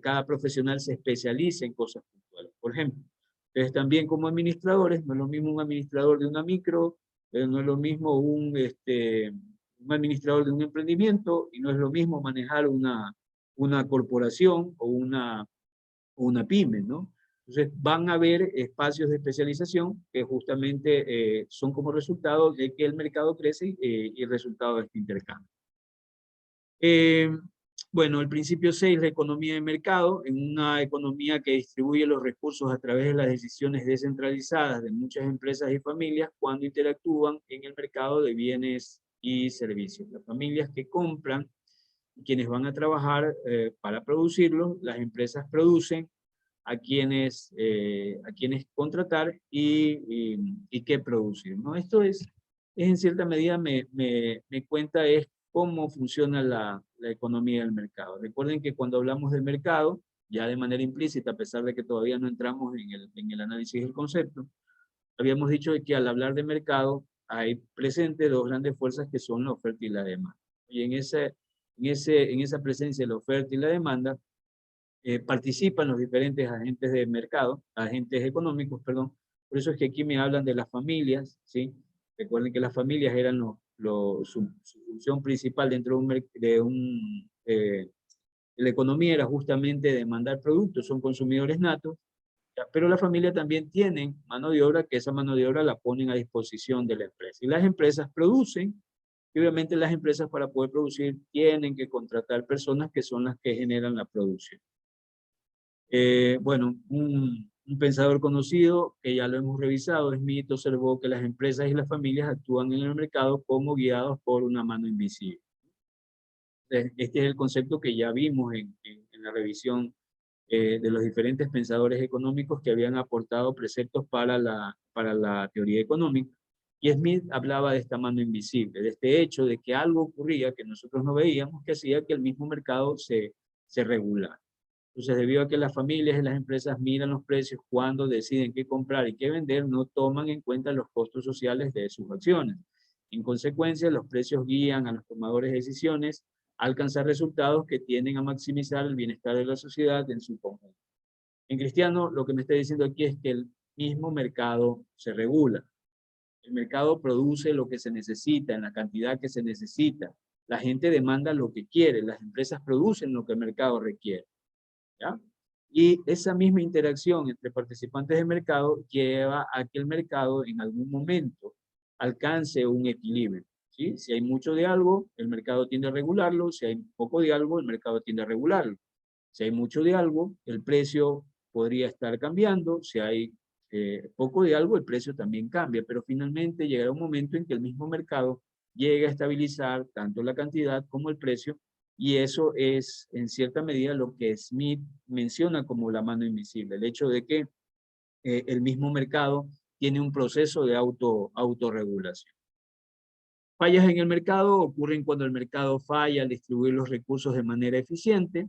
cada profesional se especialice en cosas puntuales. Por ejemplo, ustedes también como administradores, no es lo mismo un administrador de una micro, no es lo mismo un administrador de un emprendimiento, y no es lo mismo manejar una corporación o una pyme, ¿no? Entonces van a haber espacios de especialización que justamente son como resultado de que el mercado crece y el resultado de este intercambio. Bueno, el principio 6, la economía de mercado, en una economía que distribuye los recursos a través de las decisiones descentralizadas de muchas empresas y familias cuando interactúan en el mercado de bienes y servicios. Las familias que compran, quienes van a trabajar para producirlos, las empresas producen, a quienes contratar y qué producir, ¿no? Esto es en cierta medida me cuenta es cómo funciona la economía del mercado. Recuerden que cuando hablamos del mercado, ya de manera implícita, a pesar de que todavía no entramos en el análisis del concepto, habíamos dicho que al hablar de mercado hay presente dos grandes fuerzas que son la oferta y la demanda. Y en esa presencia de la oferta y la demanda, participan los diferentes agentes de mercado, agentes económicos, perdón. Por eso es que aquí me hablan de las familias, ¿sí? Recuerden que las familias eran su función principal dentro la economía era justamente demandar productos, son consumidores natos, ¿ya? Pero la familia también tienen mano de obra, que esa mano de obra la ponen a disposición de la empresa. Y las empresas producen, y obviamente las empresas para poder producir tienen que contratar personas que son las que generan la producción. Bueno, un pensador conocido, que ya lo hemos revisado, Smith, observó que las empresas y las familias actúan en el mercado como guiados por una mano invisible. Este es el concepto que ya vimos en la revisión de los diferentes pensadores económicos que habían aportado preceptos para la teoría económica. Y Smith hablaba de esta mano invisible, de este hecho de que algo ocurría que nosotros no veíamos, que hacía que el mismo mercado se regulara. Entonces, debido a que las familias y las empresas miran los precios cuando deciden qué comprar y qué vender, no toman en cuenta los costos sociales de sus acciones. En consecuencia, los precios guían a los tomadores de decisiones a alcanzar resultados que tienden a maximizar el bienestar de la sociedad en su conjunto. En cristiano, lo que me está diciendo aquí es que el mismo mercado se regula. El mercado produce lo que se necesita, en la cantidad que se necesita. La gente demanda lo que quiere, las empresas producen lo que el mercado requiere. ¿Ya? Y esa misma interacción entre participantes del mercado lleva a que el mercado en algún momento alcance un equilibrio. ¿Sí? Si hay mucho de algo, el mercado tiende a regularlo. Si hay poco de algo, el mercado tiende a regularlo. Si hay mucho de algo, el precio podría estar cambiando. Si hay poco de algo, el precio también cambia. Pero finalmente llegará un momento en que el mismo mercado llega a estabilizar tanto la cantidad como el precio. Y eso es, en cierta medida, lo que Smith menciona como la mano invisible. El hecho de que el mismo mercado tiene un proceso de autorregulación. Fallas en el mercado ocurren cuando el mercado falla al distribuir los recursos de manera eficiente.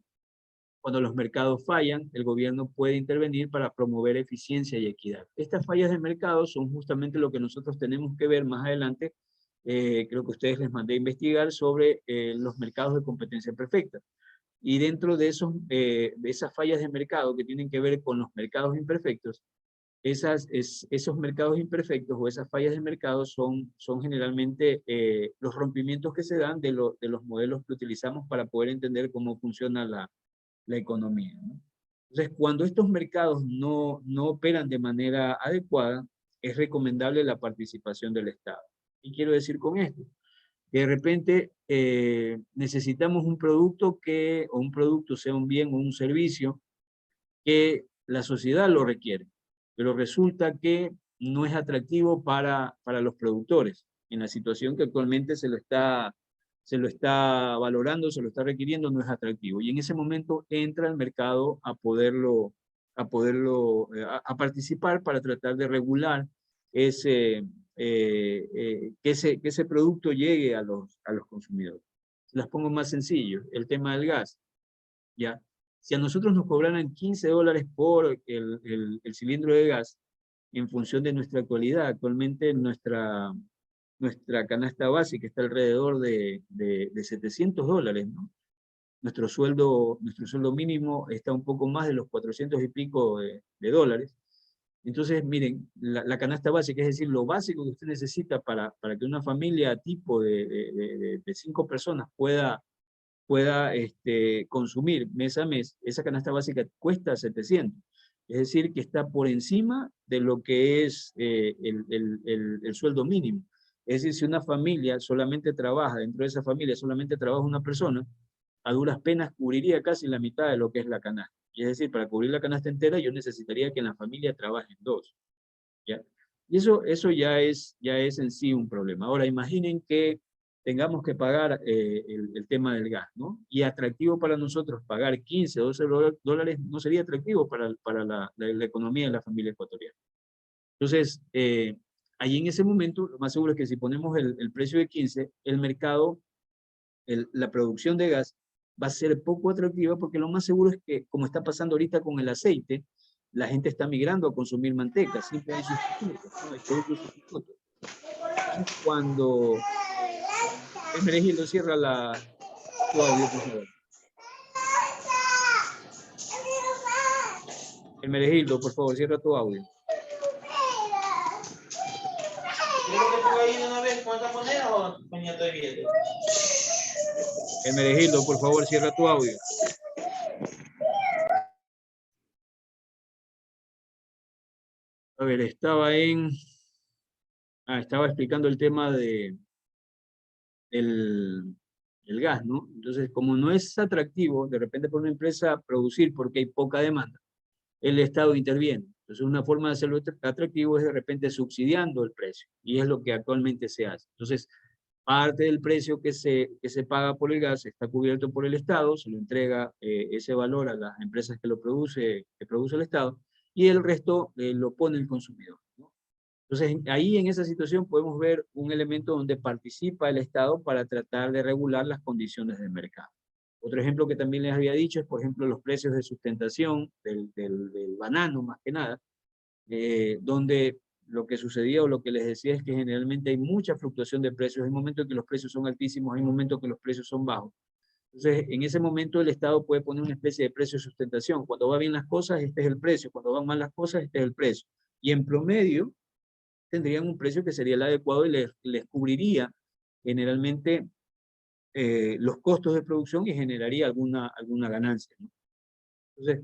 Cuando los mercados fallan, el gobierno puede intervenir para promover eficiencia y equidad. Estas fallas de mercado son justamente lo que nosotros tenemos que ver más adelante. Creo que ustedes les mandé a investigar sobre los mercados de competencia perfecta. Y dentro de de esas fallas de mercado que tienen que ver con los mercados imperfectos, esos mercados imperfectos o esas fallas de mercado son generalmente los rompimientos que se dan de los modelos que utilizamos para poder entender cómo funciona la economía, ¿no? Entonces, cuando estos mercados no operan de manera adecuada, es recomendable la participación del Estado. ¿Qué quiero decir con esto? Que de repente necesitamos un producto o un producto sea un bien o un servicio que la sociedad lo requiere, pero resulta que no es atractivo para los productores en la situación que actualmente se lo está valorando, se lo está requiriendo, no es atractivo. Y en ese momento entra el mercado a participar para tratar de regular ese, que ese producto llegue a los consumidores. Las pongo más sencillo, el tema del gas, ¿ya? Si a nosotros nos cobraran $15 por el cilindro de gas, en función de nuestra actualidad, actualmente nuestra canasta básica está alrededor de $700, ¿no? Nuestro sueldo mínimo está un poco más de los 400 y pico de dólares. Entonces, miren, la canasta básica, es decir, lo básico que usted necesita para que una familia tipo de 5 personas pueda consumir mes a mes, esa canasta básica cuesta 700. Es decir, que está por encima de lo que es el sueldo mínimo. Es decir, si una familia solamente trabaja, dentro de esa familia solamente trabaja una persona, a duras penas cubriría casi la mitad de lo que es la canasta. Y es decir, para cubrir la canasta entera yo necesitaría que en la familia trabajen dos, ¿ya? Y eso ya es en sí un problema. Ahora, imaginen que tengamos que pagar el tema del gas, ¿no? Y atractivo para nosotros pagar 15 o 12 dólares no sería atractivo para la economía de la familia ecuatoriana. Entonces, ahí en ese momento, lo más seguro es que si ponemos el precio de 15, el mercado, la producción de gas va a ser poco atractiva porque lo más seguro es que, como está pasando ahorita con el aceite, la gente está migrando a consumir manteca, siempre hay sustitutos, ¿no? Hay productos sustitutos. Entonces, cuando Hermenegildo cierra tu audio, por favor. Hermenegildo, por favor, cierra tu audio. Hermenegildo, por favor, cierra tu audio. A ver, estaba explicando el tema el gas, ¿no? Entonces, como no es atractivo de repente para una empresa producir porque hay poca demanda, el Estado interviene. Entonces, una forma de hacerlo atractivo es de repente subsidiando el precio, y es lo que actualmente se hace. Entonces, parte del precio que se paga por el gas está cubierto por el Estado, se lo entrega ese valor a las empresas que produce el Estado, y el resto lo pone el consumidor, ¿no? Entonces, ahí en esa situación podemos ver un elemento donde participa el Estado para tratar de regular las condiciones del mercado. Otro ejemplo que también les había dicho es, por ejemplo, los precios de sustentación del banano, más que nada, donde lo que sucedía o lo que les decía es que generalmente hay mucha fluctuación de precios. Hay momentos en que los precios son altísimos, hay momentos en que los precios son bajos. Entonces, en ese momento el Estado puede poner una especie de precio de sustentación. Cuando va bien las cosas, este es el precio. Cuando van mal las cosas, este es el precio. Y en promedio, tendrían un precio que sería el adecuado y les cubriría generalmente los costos de producción y generaría alguna ganancia, ¿no? Entonces,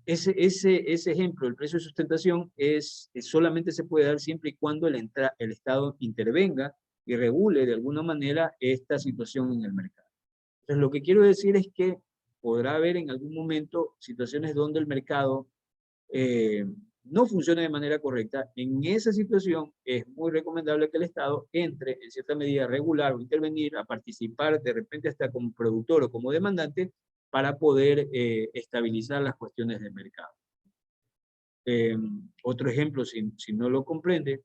ese ejemplo, el precio de sustentación, solamente se puede dar siempre y cuando el Estado intervenga y regule de alguna manera esta situación en el mercado. Entonces, lo que quiero decir es que podrá haber en algún momento situaciones donde el mercado no funciona de manera correcta. En esa situación es muy recomendable que el Estado entre en cierta medida a regular o intervenir, a participar de repente hasta como productor o como demandante para poder estabilizar las cuestiones del mercado. Otro ejemplo, si no lo comprende,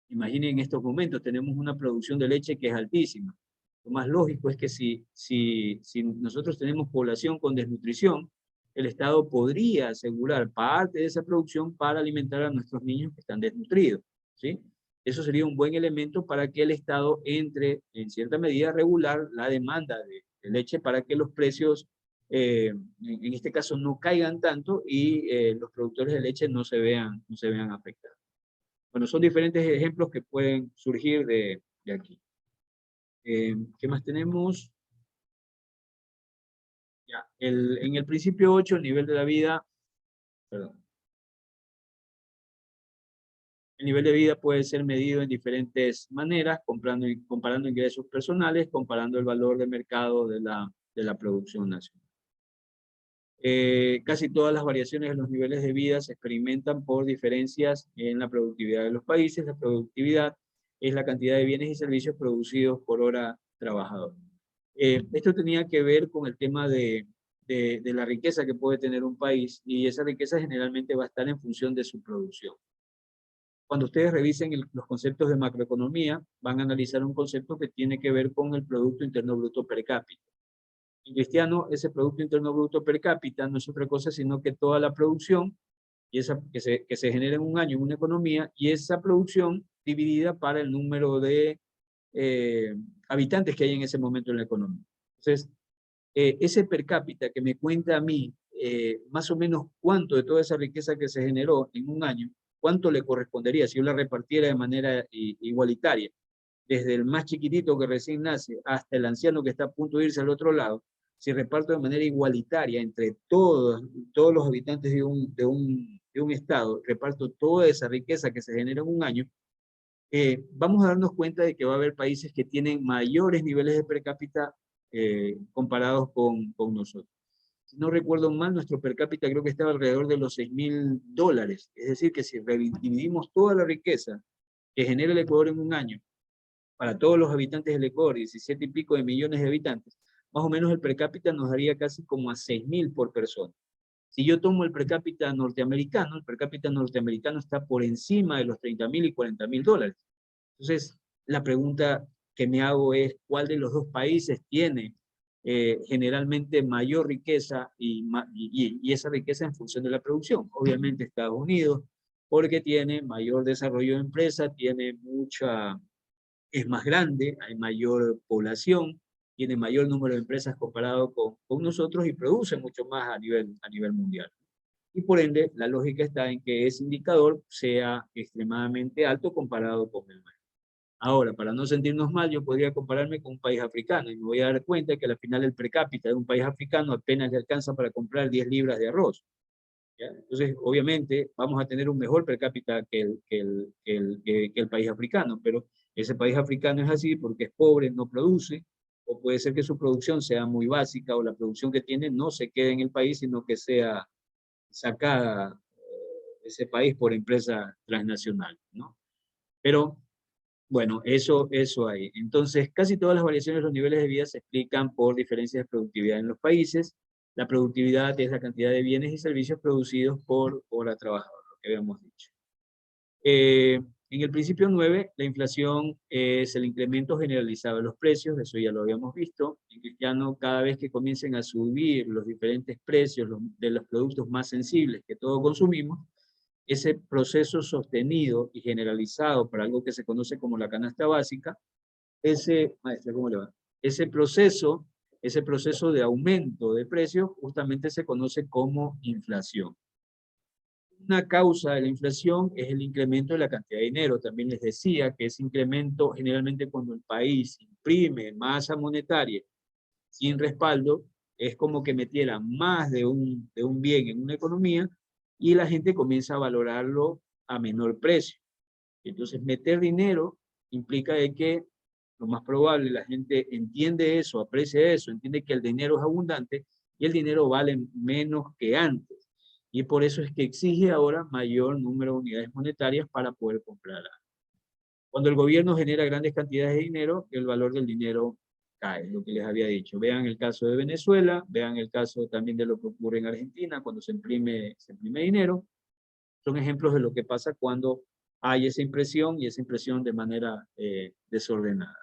imaginen en estos momentos tenemos una producción de leche que es altísima. Lo más lógico es que si nosotros tenemos población con desnutrición, el Estado podría asegurar parte de esa producción para alimentar a nuestros niños que están desnutridos, ¿sí? Eso sería un buen elemento para que el Estado entre en cierta medida a regular la demanda de leche para que los precios en este caso no caigan tanto y los productores de leche no se vean afectados. Bueno, son diferentes ejemplos que pueden surgir de aquí. ¿Qué más tenemos? Ya, en el principio 8, el nivel de la vida, perdón. El nivel de vida puede ser medido en diferentes maneras, comparando ingresos personales, comparando el valor de mercado de la producción nacional. Casi todas las variaciones en los niveles de vida se experimentan por diferencias en la productividad de los países. La productividad es la cantidad de bienes y servicios producidos por hora trabajador. Esto tenía que ver con el tema de la riqueza que puede tener un país, y esa riqueza generalmente va a estar en función de su producción. Cuando ustedes revisen los conceptos de macroeconomía, van a analizar un concepto que tiene que ver con el Producto Interno Bruto per cápita. En cristiano, ese Producto Interno Bruto per cápita no es otra cosa sino que toda la producción y que se genera en un año en una economía, y esa producción dividida para el número de habitantes que hay en ese momento en la economía. Entonces, ese per cápita que me cuenta a mí más o menos cuánto de toda esa riqueza que se generó en un año, cuánto le correspondería si yo la repartiera de manera igualitaria, desde el más chiquitito que recién nace hasta el anciano que está a punto de irse al otro lado, si reparto de manera igualitaria entre todos los habitantes de un estado, reparto toda esa riqueza que se genera en un año, vamos a darnos cuenta de que va a haber países que tienen mayores niveles de per cápita comparados con nosotros. Si no recuerdo mal, nuestro per cápita creo que estaba alrededor de los $6.000. Es decir, que si dividimos toda la riqueza que genera el Ecuador en un año, para todos los habitantes del Ecuador, 17 y pico de millones de habitantes, más o menos el per cápita nos daría casi como a 6.000 por persona. Si yo tomo el per cápita norteamericano, el per cápita norteamericano está por encima de los $30.000 y $40.000. Entonces, la pregunta que me hago es, ¿cuál de los dos países tiene generalmente mayor riqueza y esa riqueza en función de la producción? Obviamente Estados Unidos, porque tiene mayor desarrollo de empresa, es más grande, hay mayor población, tiene mayor número de empresas comparado con nosotros y produce mucho más a nivel mundial. Y por ende, la lógica está en que ese indicador sea extremadamente alto comparado con el nuestro. Ahora, para no sentirnos mal, yo podría compararme con un país africano y me voy a dar cuenta que al final el per cápita de un país africano apenas le alcanza para comprar 10 libras de arroz. ¿Ya? Entonces, obviamente, vamos a tener un mejor per cápita que el país africano, pero ese país africano es así porque es pobre, no produce, o puede ser que su producción sea muy básica, o la producción que tiene no se quede en el país, sino que sea sacada de ese país por empresas transnacionales, ¿no? Pero, bueno, eso hay. Entonces, casi todas las variaciones de los niveles de vida se explican por diferencias de productividad en los países. La productividad es la cantidad de bienes y servicios producidos por hora trabajadora, lo que habíamos dicho. En el principio 9, la inflación es el incremento generalizado de los precios, eso ya lo habíamos visto. En cristiano, cada vez que comiencen a subir los diferentes precios de los productos más sensibles que todos consumimos, ese proceso sostenido y generalizado para algo que se conoce como la canasta básica, maestra, ¿cómo le va? Ese proceso de aumento de precios justamente se conoce como inflación. Una causa de la inflación es el incremento de la cantidad de dinero. También les decía que ese incremento, generalmente cuando el país imprime masa monetaria sin respaldo, es como que metiera más de un bien en una economía y la gente comienza a valorarlo a menor precio. Entonces, meter dinero implica de que lo más probable la gente entiende eso, aprecia eso, entiende que el dinero es abundante y el dinero vale menos que antes. Y por eso es que exige ahora mayor número de unidades monetarias para poder comprar algo. Cuando el gobierno genera grandes cantidades de dinero, el valor del dinero cae, lo que les había dicho. Vean el caso de Venezuela, vean el caso también de lo que ocurre en Argentina cuando se imprime dinero. Son ejemplos de lo que pasa cuando hay esa impresión y esa impresión de manera desordenada.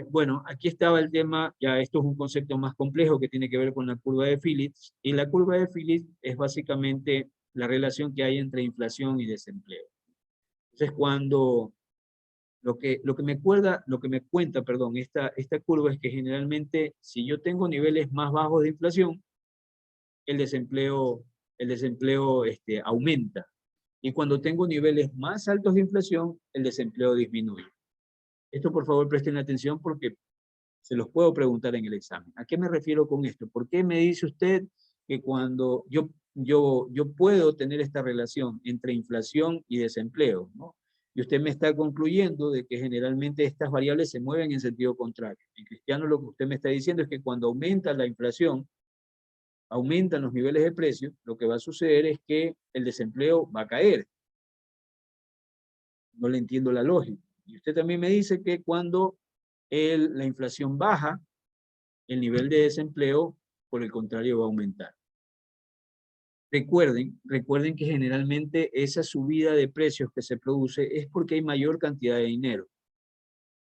Bueno, aquí estaba el tema, ya esto es un concepto más complejo que tiene que ver con la curva de Phillips, y la curva de Phillips es básicamente la relación que hay entre inflación y desempleo. Entonces, cuando lo que me cuenta, perdón, esta curva es que generalmente si yo tengo niveles más bajos de inflación, el desempleo, aumenta. Y cuando tengo niveles más altos de inflación, el desempleo disminuye. Esto por favor presten atención porque se los puedo preguntar en el examen. ¿A qué me refiero con esto? ¿Por qué me dice usted que cuando yo puedo tener esta relación entre inflación y desempleo, ¿no? Y usted me está concluyendo de que generalmente estas variables se mueven en sentido contrario. En cristiano lo que usted me está diciendo es que cuando aumenta la inflación, aumentan los niveles de precios, lo que va a suceder es que el desempleo va a caer. No le entiendo la lógica. Y usted también me dice que cuando la inflación baja, el nivel de desempleo, por el contrario, va a aumentar. Recuerden que generalmente esa subida de precios que se produce es porque hay mayor cantidad de dinero.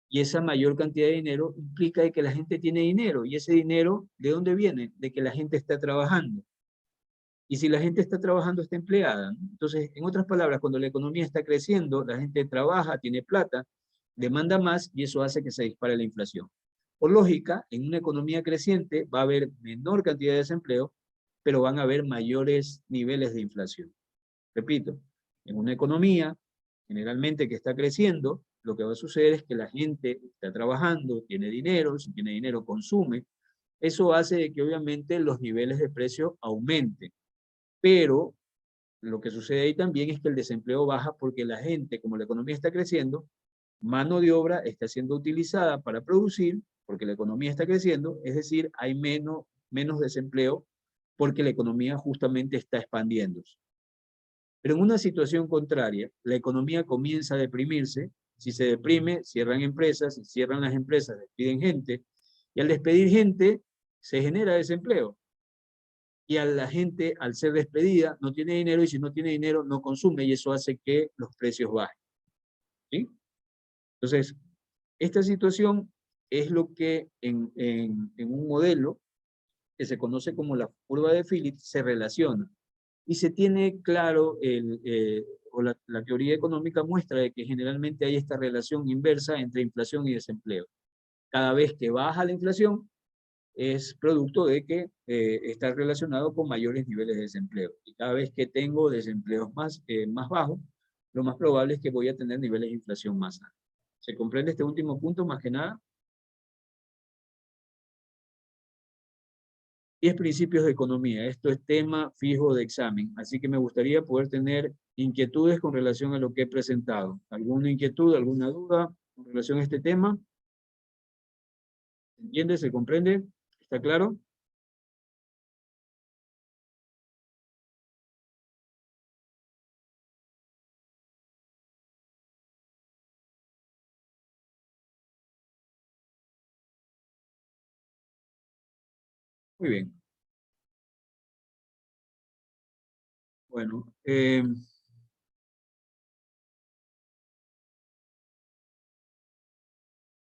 Y esa mayor cantidad de dinero implica de que la gente tiene dinero. Y ese dinero, ¿de dónde viene? De que la gente está trabajando. Y si la gente está trabajando, está empleada, ¿no? Entonces, en otras palabras, cuando la economía está creciendo, la gente trabaja, tiene plata, demanda más y eso hace que se dispare la inflación. Por lógica, en una economía creciente va a haber menor cantidad de desempleo, pero van a haber mayores niveles de inflación. Repito, en una economía generalmente que está creciendo, lo que va a suceder es que la gente está trabajando, tiene dinero, si tiene dinero consume. Eso hace que obviamente los niveles de precio aumenten. Pero lo que sucede ahí también es que el desempleo baja porque la gente, como la economía está creciendo, mano de obra está siendo utilizada para producir, porque la economía está creciendo, es decir, hay menos desempleo porque la economía justamente está expandiéndose. Pero en una situación contraria, la economía comienza a deprimirse, si se deprime, cierran empresas, si cierran las empresas, despiden gente, y al despedir gente, se genera desempleo. Y a la gente, al ser despedida, no tiene dinero, y si no tiene dinero, no consume, y eso hace que los precios bajen. ¿Sí? Entonces, esta situación es lo que en un modelo que se conoce como la curva de Phillips se relaciona. Y se tiene claro, o la teoría económica muestra de que generalmente hay esta relación inversa entre inflación y desempleo. Cada vez que baja la inflación, es producto de que está relacionado con mayores niveles de desempleo. Y cada vez que tengo desempleos más bajos, lo más probable es que voy a tener niveles de inflación más altos. ¿Se comprende este último punto más que nada? 10 principios de economía. Esto es tema fijo de examen. Así que me gustaría poder tener inquietudes con relación a lo que he presentado. ¿Alguna inquietud, alguna duda con relación a este tema? ¿Se entiende? ¿Se comprende? ¿Está claro? Muy bien. Bueno,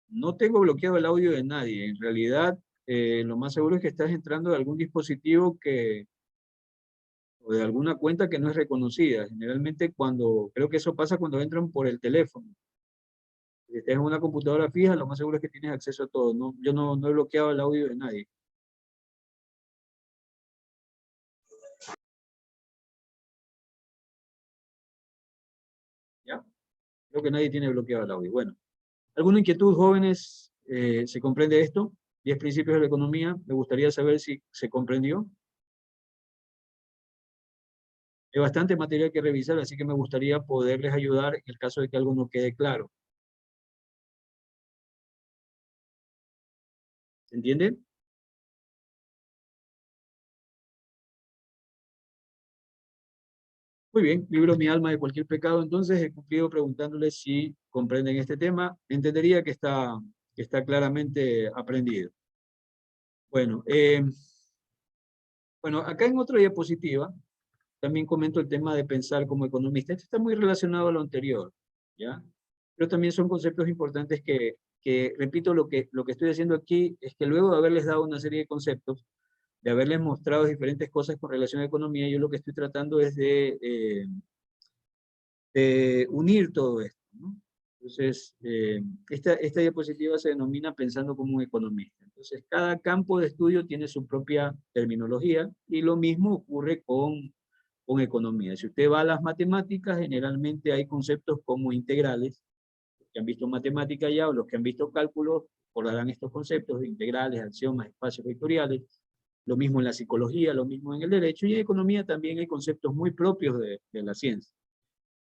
no tengo bloqueado el audio de nadie. En realidad, lo más seguro es que estás entrando de algún dispositivo o de alguna cuenta que no es reconocida. Generalmente creo que eso pasa cuando entran por el teléfono. Si estás en una computadora fija, lo más seguro es que tienes acceso a todo. No, yo no he bloqueado el audio de nadie. ¿Ya? Creo que nadie tiene bloqueado el audio. Bueno, ¿alguna inquietud, jóvenes? ¿Se comprende esto? 10 principios de la economía. Me gustaría saber si se comprendió. Hay bastante material que revisar, así que me gustaría poderles ayudar en el caso de que algo no quede claro. ¿Se entiende? Muy bien, libro Mi alma de cualquier pecado. Entonces he cumplido preguntándoles si comprenden este tema. Entendería que está claramente aprendido. Bueno, acá en otra diapositiva también comento el tema de pensar como economista. Esto está muy relacionado a lo anterior, ¿ya? Pero también son conceptos importantes que repito, lo que estoy haciendo aquí es que luego de haberles dado una serie de conceptos, de haberles mostrado diferentes cosas con relación a economía, yo lo que estoy tratando es de unir todo esto, ¿no? Entonces, esta diapositiva se denomina pensando como un economista. Entonces, cada campo de estudio tiene su propia terminología y lo mismo ocurre con economía. Si usted va a las matemáticas, generalmente hay conceptos como integrales. Los que han visto matemática ya o los que han visto cálculos recordarán estos conceptos de integrales, axiomas, espacios vectoriales. Lo mismo en la psicología, lo mismo en el derecho, y en economía también hay conceptos muy propios de la ciencia.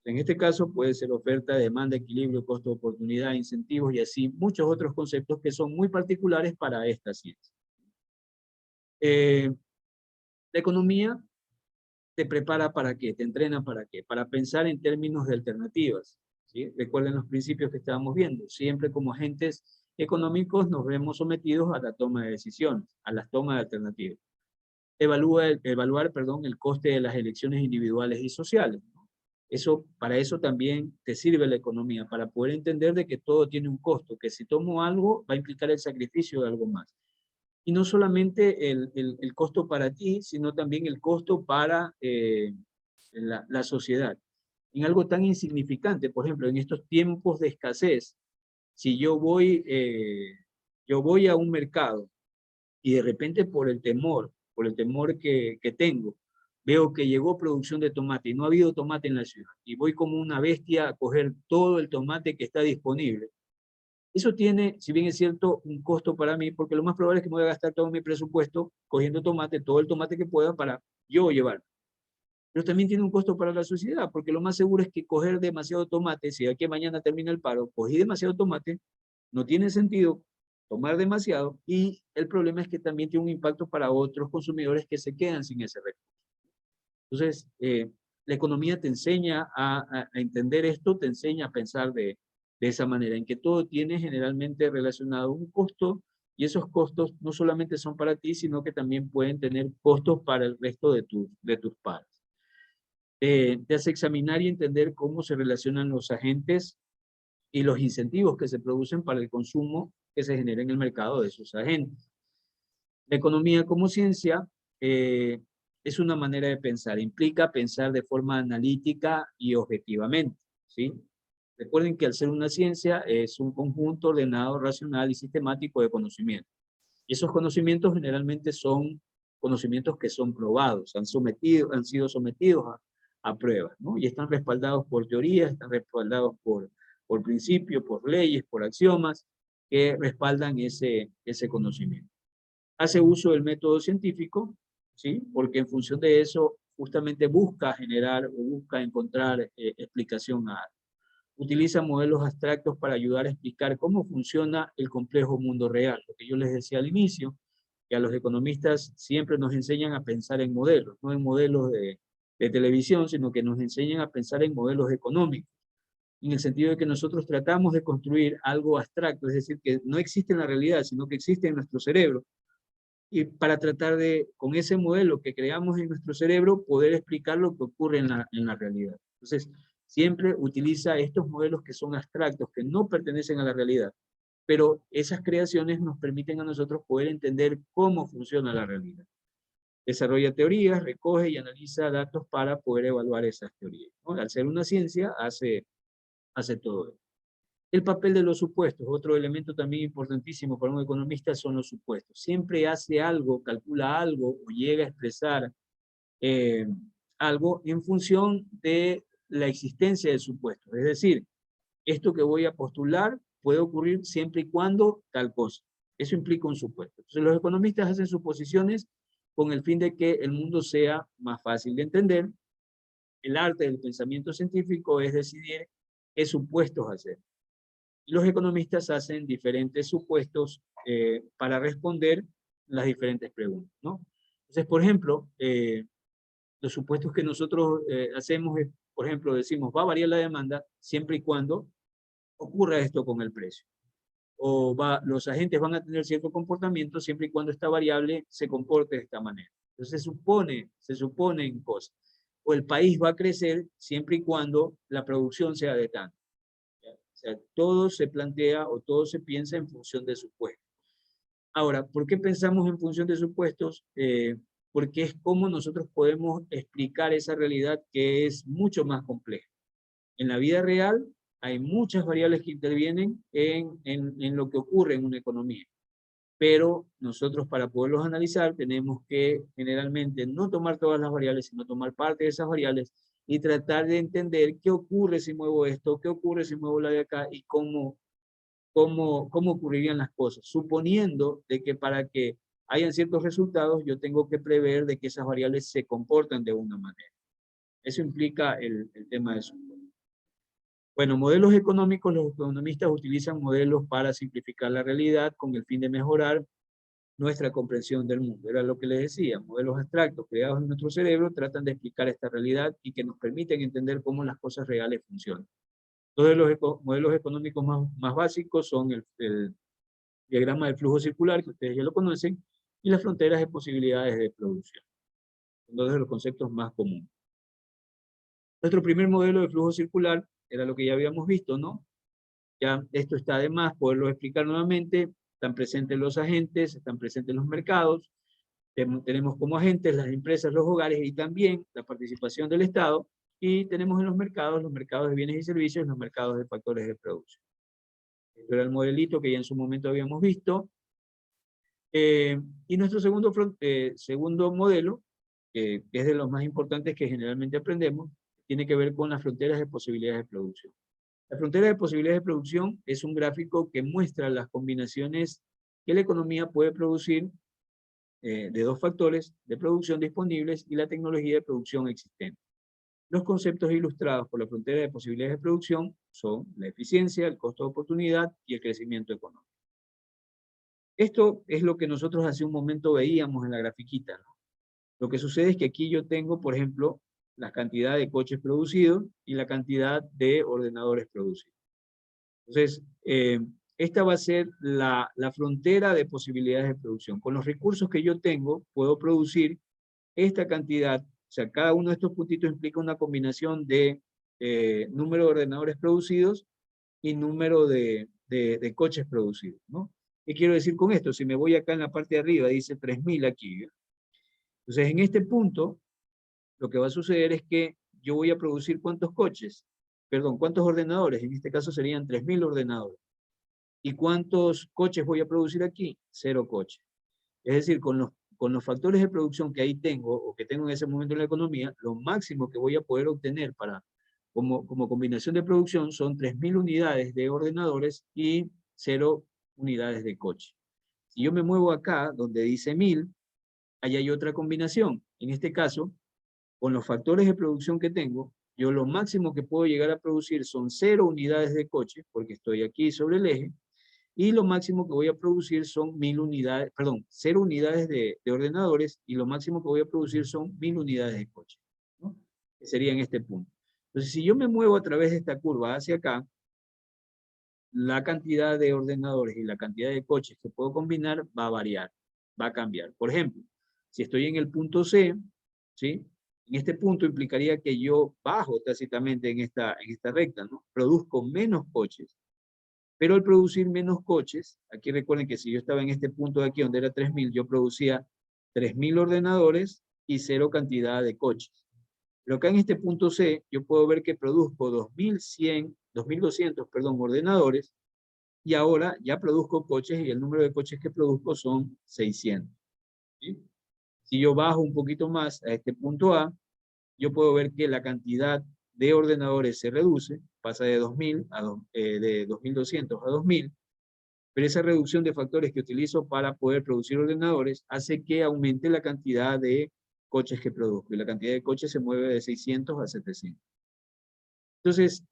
En este caso puede ser oferta, demanda, equilibrio, costo de oportunidad, incentivos y así muchos otros conceptos que son muy particulares para esta ciencia. La economía te prepara para qué, te entrena para qué, para pensar en términos de alternativas. ¿Sí? Recuerden los principios que estábamos viendo. Siempre como agentes económicos nos vemos sometidos a la toma de decisiones, a las tomas de alternativas. Evaluar, el coste de las elecciones individuales y sociales. Para eso también te sirve la economía, para poder entender de que todo tiene un costo, que si tomo algo va a implicar el sacrificio de algo más. Y no solamente el costo para ti, sino también el costo para la sociedad. En algo tan insignificante, por ejemplo, en estos tiempos de escasez, si yo voy a un mercado y de repente por el temor que tengo, veo que llegó producción de tomate y no ha habido tomate en la ciudad, y voy como una bestia a coger todo el tomate que está disponible. Eso tiene, si bien es cierto, un costo para mí, porque lo más probable es que me voy a gastar todo mi presupuesto cogiendo tomate, todo el tomate que pueda para yo llevar. Pero también tiene un costo para la sociedad, porque lo más seguro es que coger demasiado tomate, si de aquí a mañana termina el paro, cogí demasiado tomate, no tiene sentido tomar demasiado, y el problema es que también tiene un impacto para otros consumidores que se quedan sin ese recurso. Entonces, la economía te enseña a entender esto, te enseña a pensar de esa manera, en que todo tiene generalmente relacionado un costo, y esos costos no solamente son para ti, sino que también pueden tener costos para el resto de tus pares. Te hace examinar y entender cómo se relacionan los agentes y los incentivos que se producen para el consumo que se genera en el mercado de esos agentes. La economía como ciencia es una manera de pensar, implica pensar de forma analítica y objetivamente, ¿sí? Recuerden que al ser una ciencia es un conjunto ordenado, racional y sistemático de conocimientos. Y esos conocimientos generalmente son conocimientos que son probados, han sido sometidos a pruebas, ¿no? Y están respaldados por teorías, están respaldados por principios, por leyes, por axiomas que respaldan ese conocimiento. Hace uso del método científico, ¿sí? Porque en función de eso justamente busca generar o busca encontrar explicación a algo. Utiliza modelos abstractos para ayudar a explicar cómo funciona el complejo mundo real. Lo que yo les decía al inicio, que a los economistas siempre nos enseñan a pensar en modelos, no en modelos de televisión, sino que nos enseñan a pensar en modelos económicos, en el sentido de que nosotros tratamos de construir algo abstracto, es decir, que no existe en la realidad, sino que existe en nuestro cerebro, y para tratar de, con ese modelo que creamos en nuestro cerebro, poder explicar lo que ocurre en la realidad. Entonces, siempre utiliza estos modelos que son abstractos, que no pertenecen a la realidad, pero esas creaciones nos permiten a nosotros poder entender cómo funciona la realidad. Desarrolla teorías, recoge y analiza datos para poder evaluar esas teorías, ¿no? Al ser una ciencia, hace todo eso. El papel de los supuestos, otro elemento también importantísimo para un economista son los supuestos. Siempre hace algo, calcula algo o llega a expresar algo en función de la existencia de supuestos. Es decir, esto que voy a postular puede ocurrir siempre y cuando tal cosa. Eso implica un supuesto. Entonces los economistas hacen suposiciones con el fin de que el mundo sea más fácil de entender. El arte del pensamiento científico es decidir qué supuestos hacer. Los economistas hacen diferentes supuestos para responder las diferentes preguntas, ¿no? Entonces, por ejemplo, los supuestos que nosotros hacemos es, por ejemplo, decimos, va a variar la demanda siempre y cuando ocurra esto con el precio. O los agentes van a tener cierto comportamiento siempre y cuando esta variable se comporte de esta manera. Entonces se supone en cosas. O el país va a crecer siempre y cuando la producción sea de tanto. O sea, todo se plantea o todo se piensa en función de supuestos. Ahora, ¿por qué pensamos en función de supuestos? Porque es como nosotros podemos explicar esa realidad que es mucho más compleja. En la vida real, hay muchas variables que intervienen en lo que ocurre en una economía. Pero nosotros para poderlos analizar tenemos que generalmente no tomar todas las variables, sino tomar parte de esas variables y tratar de entender qué ocurre si muevo esto, qué ocurre si muevo la de acá y cómo ocurrirían las cosas, suponiendo de que para que hayan ciertos resultados yo tengo que prever de que esas variables se comportan de una manera. Eso implica el tema de eso. Bueno, modelos económicos, los economistas utilizan modelos para simplificar la realidad con el fin de mejorar nuestra comprensión del mundo. Era lo que les decía, modelos abstractos creados en nuestro cerebro tratan de explicar esta realidad y que nos permiten entender cómo las cosas reales funcionan. Entonces los modelos económicos más básicos son el diagrama del flujo circular, que ustedes ya lo conocen, y las fronteras de posibilidades de producción. Entonces los conceptos más comunes. Nuestro primer modelo de flujo circular era lo que ya habíamos visto, ¿no? Ya esto está de más poderlo explicar nuevamente. Están presentes los agentes, están presentes los mercados. Tenemos como agentes las empresas, los hogares y también la participación del Estado. Y tenemos en los mercados de bienes y servicios, los mercados de factores de producción. Este era el modelito que ya en su momento habíamos visto. Y nuestro segundo modelo, que es de los más importantes que generalmente aprendemos, tiene que ver con las fronteras de posibilidades de producción. La frontera de posibilidades de producción es un gráfico que muestra las combinaciones que la economía puede producir de dos factores de producción disponibles y la tecnología de producción existente. Los conceptos ilustrados por la frontera de posibilidades de producción son la eficiencia, el costo de oportunidad y el crecimiento económico. Esto es lo que nosotros hace un momento veíamos en la grafiquita, ¿no? Lo que sucede es que aquí yo tengo, por ejemplo, la cantidad de coches producidos y la cantidad de ordenadores producidos. Entonces, esta va a ser la frontera de posibilidades de producción. Con los recursos que yo tengo, puedo producir esta cantidad. O sea, cada uno de estos puntitos implica una combinación de número de ordenadores producidos y número de coches producidos, ¿no? ¿Qué quiero decir con esto? Si me voy acá en la parte de arriba, dice 3000 aquí. Entonces, en este punto, lo que va a suceder es que yo voy a producir ¿cuántos coches? Perdón, ¿cuántos ordenadores? En este caso serían 3000 ordenadores. ¿Y cuántos coches voy a producir aquí? 0 coches. Es decir, con los factores de producción que ahí tengo, o que tengo en ese momento en la economía, lo máximo que voy a poder obtener como combinación de producción son 3000 unidades de ordenadores y 0 unidades de coche. Si yo me muevo acá, donde dice 1000, ahí hay otra combinación. En este caso, con los factores de producción que tengo, yo lo máximo que puedo llegar a producir son 0 unidades de coche, porque estoy aquí sobre el eje, y lo máximo que voy a producir son 1000 unidades, perdón, 0 unidades de ordenadores, y lo máximo que voy a producir son 1000 unidades de coche, ¿no? Que sería en este punto. Entonces, si yo me muevo a través de esta curva hacia acá, la cantidad de ordenadores y la cantidad de coches que puedo combinar va a variar, va a cambiar. Por ejemplo, si estoy en el punto C, ¿sí? En este punto implicaría que yo bajo tácitamente en esta recta, ¿no? Produzco menos coches, pero al producir menos coches, aquí recuerden que si yo estaba en este punto de aquí donde era 3000, yo producía 3000 ordenadores y 0 cantidad de coches. Pero acá en este punto C, yo puedo ver que produzco 2200, perdón, ordenadores, y ahora ya produzco coches y el número de coches que produzco son 600. ¿Sí? Si yo bajo un poquito más a este punto A, yo puedo ver que la cantidad de ordenadores se reduce, pasa de 2000 de 2200 a 2000, pero esa reducción de factores que utilizo para poder producir ordenadores hace que aumente la cantidad de coches que produzco, y la cantidad de coches se mueve de 600 a 700. Entonces,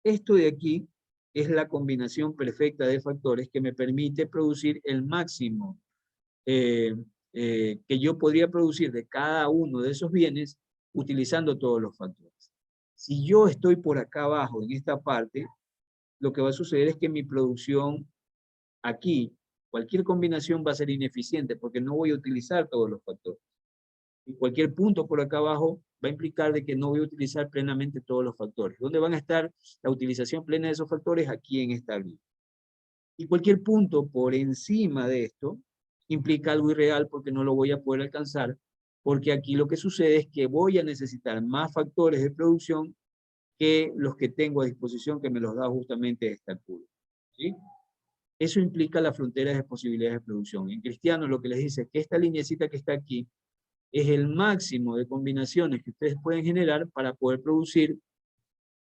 esto de aquí es la combinación perfecta de factores que me permite producir el máximo que yo podría producir de cada uno de esos bienes utilizando todos los factores. Si yo estoy por acá abajo, en esta parte, lo que va a suceder es que mi producción aquí, cualquier combinación va a ser ineficiente porque no voy a utilizar todos los factores. Y cualquier punto por acá abajo va a implicar de que no voy a utilizar plenamente todos los factores. ¿Dónde van a estar la utilización plena de esos factores? Aquí en esta línea. Y cualquier punto por encima de esto implica algo irreal porque no lo voy a poder alcanzar, porque aquí lo que sucede es que voy a necesitar más factores de producción que los que tengo a disposición, que me los da justamente esta curva, ¿sí? Eso implica las fronteras de posibilidades de producción. En cristiano lo que les dice es que esta lineecita que está aquí es el máximo de combinaciones que ustedes pueden generar para poder producir,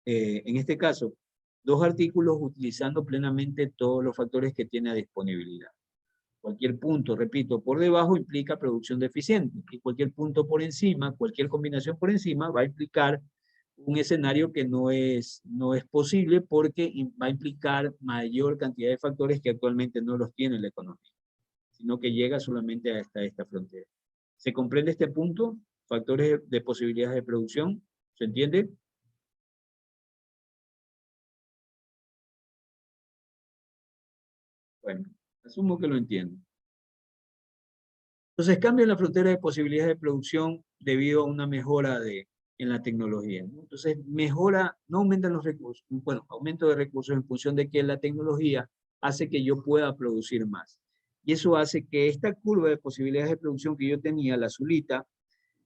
en este caso, 2 artículos utilizando plenamente todos los factores que tiene a disponibilidad. Cualquier punto, repito, por debajo implica producción deficiente, y cualquier punto por encima, cualquier combinación por encima va a implicar un escenario que no es posible porque va a implicar mayor cantidad de factores que actualmente no los tiene la economía, sino que llega solamente hasta esta frontera. ¿Se comprende este punto? Factores de posibilidades de producción, ¿se entiende? Bueno, asumo que lo entiendo. Entonces cambian la frontera de posibilidades de producción debido a una mejora en la tecnología, ¿no? Entonces mejora, no aumentan los recursos, bueno, aumento de recursos en función de que la tecnología hace que yo pueda producir más. Y eso hace que esta curva de posibilidades de producción que yo tenía, la azulita,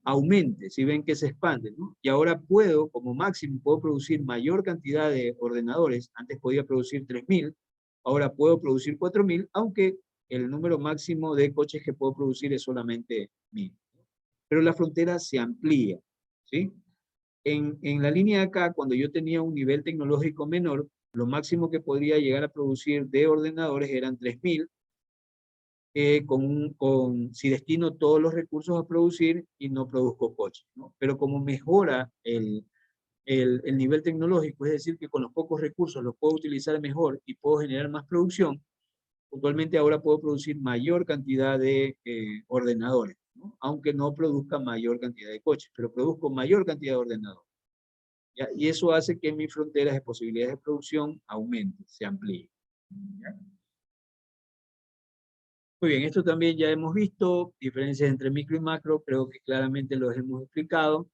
aumente, si ven que se expande, ¿no? Y ahora puedo, como máximo, puedo producir mayor cantidad de ordenadores. Antes podía producir 3.000, ahora puedo producir 4.000, aunque el número máximo de coches que puedo producir es solamente 1.000. Pero la frontera se amplía, ¿sí? En la línea de acá, cuando yo tenía un nivel tecnológico menor, lo máximo que podría llegar a producir de ordenadores eran 3.000, si destino todos los recursos a producir y no produzco coches, ¿no? Pero como mejora el nivel tecnológico, es decir, que con los pocos recursos los puedo utilizar mejor y puedo generar más producción, puntualmente ahora puedo producir mayor cantidad de ordenadores, ¿no? Aunque no produzca mayor cantidad de coches, pero produzco mayor cantidad de ordenadores, ¿ya? Y eso hace que mis fronteras de posibilidades de producción aumenten, se amplíen, ¿ya? Muy bien, esto también ya hemos visto, diferencias entre micro y macro, creo que claramente los hemos explicado.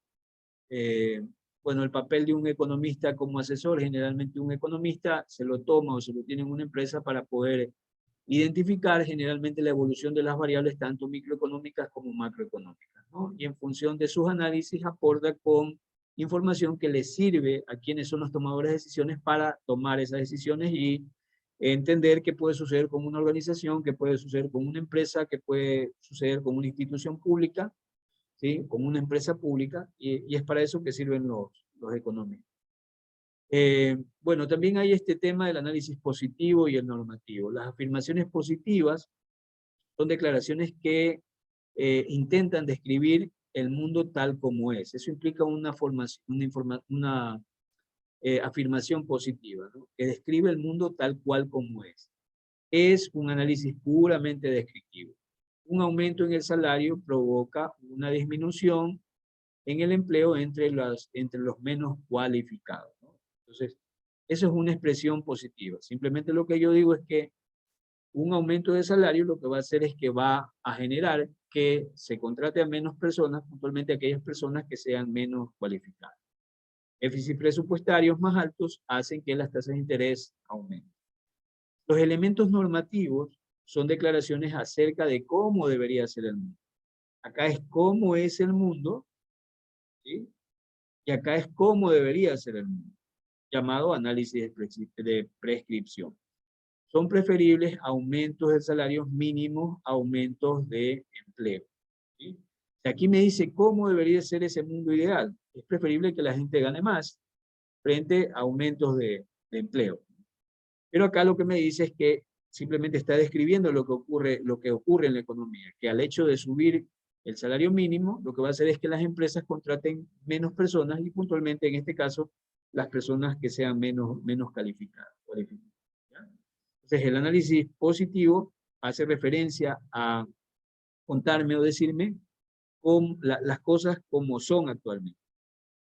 Eh, bueno, el papel de un economista como asesor, generalmente un economista se lo toma o se lo tiene en una empresa para poder identificar generalmente la evolución de las variables tanto microeconómicas como macroeconómicas, ¿no? Y en función de sus análisis aporta con información que les sirve a quienes son los tomadores de decisiones para tomar esas decisiones y entender qué puede suceder con una organización, qué puede suceder con una empresa, qué puede suceder con una institución pública, ¿sí? Con una empresa pública, y es para eso que sirven los economistas. Bueno, también hay este tema del análisis positivo y el normativo. Las afirmaciones positivas son declaraciones que intentan describir el mundo tal como es. Eso implica una afirmación positiva, ¿no? Que describe el mundo tal cual como es. Es un análisis puramente descriptivo. Un aumento en el salario provoca una disminución en el empleo entre los menos cualificados, ¿no? Entonces, eso es una expresión positiva. Simplemente lo que yo digo es que un aumento de salario lo que va a hacer es que va a generar que se contrate a menos personas, puntualmente aquellas personas que sean menos cualificadas. Déficits presupuestarios más altos hacen que las tasas de interés aumenten. Los elementos normativos son declaraciones acerca de cómo debería ser el mundo. Acá es cómo es el mundo, ¿sí? Y acá es cómo debería ser el mundo, llamado análisis de prescripción. Son preferibles aumentos de salarios mínimos, aumentos de empleo, ¿sí? Aquí me dice cómo debería ser ese mundo ideal. Es preferible que la gente gane más frente a aumentos de empleo. Pero acá lo que me dice es que simplemente está describiendo lo que ocurre en la economía, que al hecho de subir el salario mínimo, lo que va a hacer es que las empresas contraten menos personas y puntualmente en este caso las personas que sean menos calificadas. ¿Ya? Entonces el análisis positivo hace referencia a contarme o decirme las cosas como son actualmente.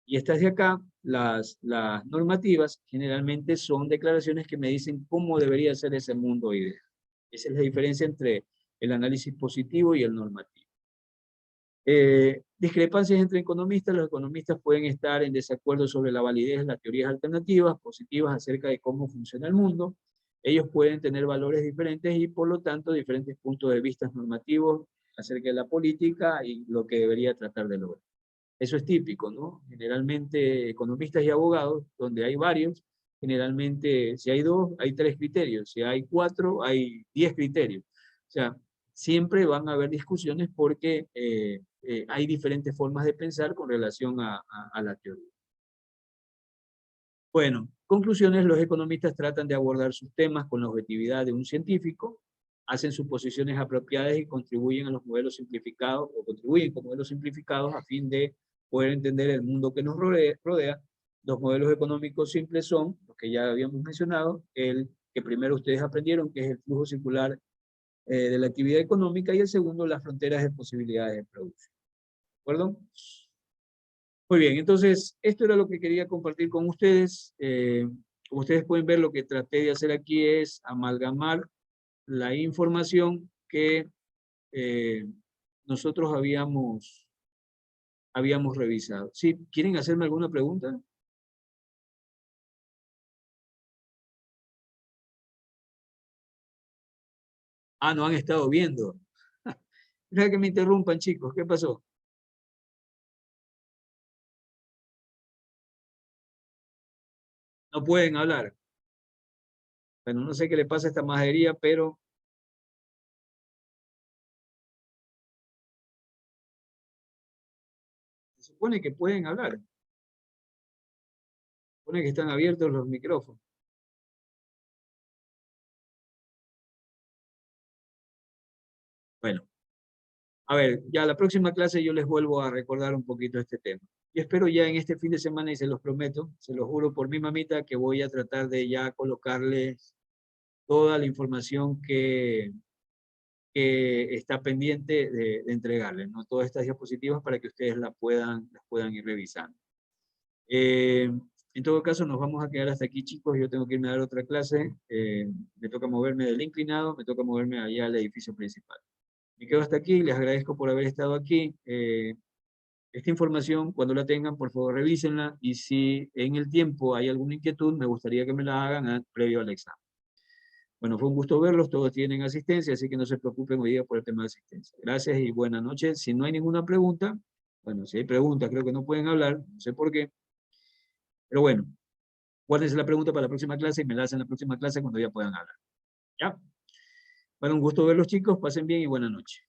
Y estas de acá, las normativas, generalmente son declaraciones que me dicen cómo debería ser ese mundo ideal. Esa es la diferencia entre el análisis positivo y el normativo. Discrepancias entre economistas. Los economistas pueden estar en desacuerdo sobre la validez de las teorías alternativas, positivas acerca de cómo funciona el mundo. Ellos pueden tener valores diferentes y por lo tanto diferentes puntos de vista normativos acerca de la política y lo que debería tratar de lograr. Eso es típico, ¿no? Generalmente economistas y abogados, donde hay varios, generalmente si hay 2, hay 3 criterios, si hay 4, hay 10 criterios. O sea, siempre van a haber discusiones porque hay diferentes formas de pensar con relación a la teoría. Bueno, conclusiones, los economistas tratan de abordar sus temas con la objetividad de un científico, hacen suposiciones apropiadas y contribuyen a los modelos simplificados, o contribuyen con modelos simplificados a fin de poder entender el mundo que nos rodea. Los modelos económicos simples son, los que ya habíamos mencionado, el que primero ustedes aprendieron, que es el flujo circular de la actividad económica, y el segundo, las fronteras de posibilidades de producción. ¿De acuerdo? Muy bien, entonces esto era lo que quería compartir con ustedes. Como ustedes pueden ver, lo que traté de hacer aquí es amalgamar la información que nosotros habíamos revisado. ¿Sí? ¿Quieren hacerme alguna pregunta? Ah, no han estado viendo. Deja que me interrumpan, chicos. ¿Qué pasó? No pueden hablar. Bueno, no sé qué le pasa a esta majería, pero se supone que pueden hablar. Se supone que están abiertos los micrófonos. Bueno, a ver, ya la próxima clase yo les vuelvo a recordar un poquito este tema. Y espero ya en este fin de semana, y se los prometo, se los juro por mi mamita, que voy a tratar de ya colocarles toda la información que está pendiente de entregarles, ¿no? Todas estas diapositivas para que ustedes las puedan ir revisando. En todo caso, nos vamos a quedar hasta aquí, chicos. Yo tengo que irme a dar otra clase. Me toca moverme del inclinado, me toca moverme allá al edificio principal. Me quedo hasta aquí, les agradezco por haber estado aquí. Esta información, cuando la tengan, por favor revísenla, y si en el tiempo hay alguna inquietud, me gustaría que me la hagan previo al examen. Bueno, fue un gusto verlos, todos tienen asistencia, así que no se preocupen hoy día por el tema de asistencia. Gracias y buenas noches. Si no hay ninguna pregunta, bueno, si hay preguntas, creo que no pueden hablar, no sé por qué, pero bueno, guárdense la pregunta para la próxima clase y me la hacen la próxima clase cuando ya puedan hablar. ¿Ya? Bueno, un gusto verlos, chicos, pasen bien y buenas noches.